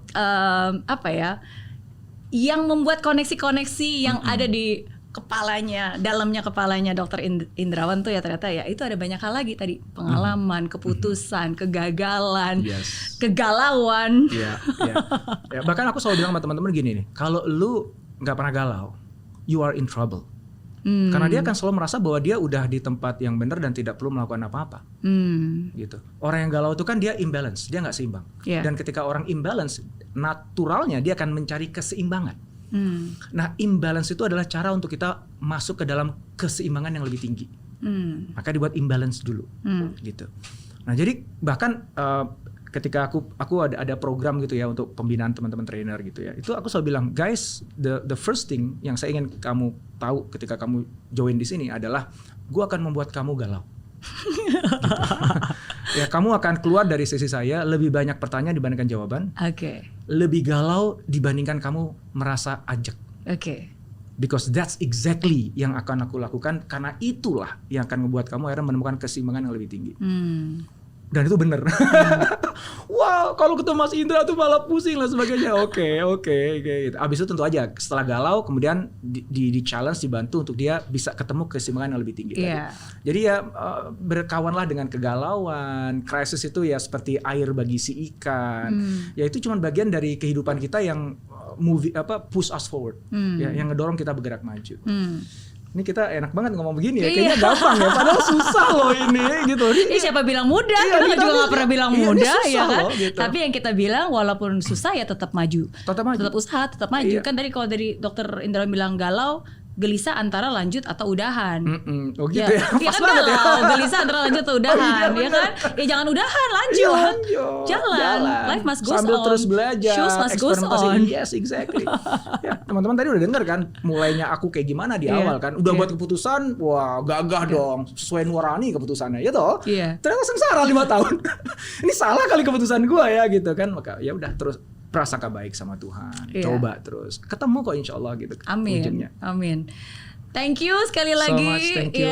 [SPEAKER 1] apa ya, yang membuat koneksi-koneksi yang ada di dalamnya kepalanya Dr. Indrawan tuh ya ternyata ya itu ada banyak hal lagi tadi, pengalaman, keputusan, kegagalan, kegalauan.
[SPEAKER 2] Iya. Bahkan aku selalu bilang sama teman-teman gini nih, kalau lu nggak pernah galau, you are in trouble. Karena dia akan selalu merasa bahwa dia udah di tempat yang benar dan tidak perlu melakukan apa-apa. Gitu. Orang yang galau itu kan dia imbalance, dia nggak seimbang. Dan ketika orang imbalance, naturalnya dia akan mencari keseimbangan. Nah, imbalance itu adalah cara untuk kita masuk ke dalam keseimbangan yang lebih tinggi. Maka dibuat imbalance dulu, gitu. Nah, jadi bahkan ketika aku ada program gitu ya untuk pembinaan teman-teman trainer gitu ya, itu aku selalu bilang, guys, the first thing yang saya ingin kamu tahu ketika kamu join di sini adalah, gue akan membuat kamu galau. Gitu. Ya, kamu akan keluar dari sesi saya lebih banyak pertanyaan dibandingkan jawaban. Lebih galau dibandingkan kamu merasa ajak. Because that's exactly yang akan aku lakukan, karena itulah yang akan membuat kamu akhirnya menemukan keseimbangan yang lebih tinggi. Dan itu bener. Wow, kalau ketemu Mas Indra tuh malah pusing lah sebagainya. Oke. Gitu. Abis itu tentu aja setelah galau kemudian di challenge, dibantu untuk dia bisa ketemu keseimbangan yang lebih tinggi. Jadi ya berkawanlah dengan kegalauan. Krisis itu ya seperti air bagi si ikan. Ya itu cuma bagian dari kehidupan kita yang push us forward. Ya, yang ngedorong kita bergerak maju. Ini kita enak banget ngomong begini ya, kayaknya gampang ya, padahal susah loh ini gitu.
[SPEAKER 1] Siapa bilang mudah? Kita juga gak pernah bilang mudah ya kan.
[SPEAKER 2] Loh, gitu.
[SPEAKER 1] Tapi yang kita bilang walaupun susah ya tetap maju. Tetap usaha, tetap maju. Kan tadi kalau dari Dr. Indra bilang galau, gelisah antara lanjut atau udahan.
[SPEAKER 2] Oh gitu ya.
[SPEAKER 1] Pas kan banget galau, gelisah antara lanjut atau udahan, ya kan? Ya jangan udahan, lanjut. Jalan. Life must go on.
[SPEAKER 2] Sambil terus belajar,
[SPEAKER 1] shoes must go on.
[SPEAKER 2] Yes, exactly. Ya, teman-teman tadi udah denger kan mulainya aku kayak gimana di awal kan. Udah buat keputusan, wah gagah dong. Sesuai nurani keputusannya, ya toh? Ternyata sengsara 5 tahun. Ini salah kali keputusan gua ya gitu kan. Maka ya udah terus prasangka baik sama Tuhan, coba terus ketemu kok insya Allah gitu.
[SPEAKER 1] Amin. Thank you sekali lagi
[SPEAKER 2] thank you.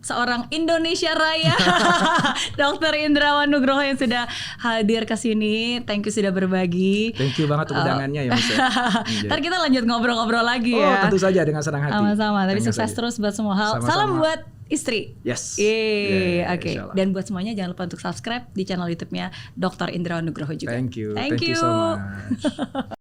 [SPEAKER 1] Seorang Indonesia Raya Dr. Indrawan Nugroho yang sudah hadir ke sini. Thank you sudah berbagi.
[SPEAKER 2] Thank you banget undangannya ya Mas.
[SPEAKER 1] Ntar kita lanjut ngobrol-ngobrol lagi ya.
[SPEAKER 2] Tentu saja dengan senang hati.
[SPEAKER 1] Sama-sama. Tapi sukses terus buat semua hal. Salam buat istri.
[SPEAKER 2] Yes.
[SPEAKER 1] Oke. Dan buat semuanya jangan lupa untuk subscribe di channel YouTube-nya Dr. Indrawan Nugroho juga.
[SPEAKER 2] Thank you so much.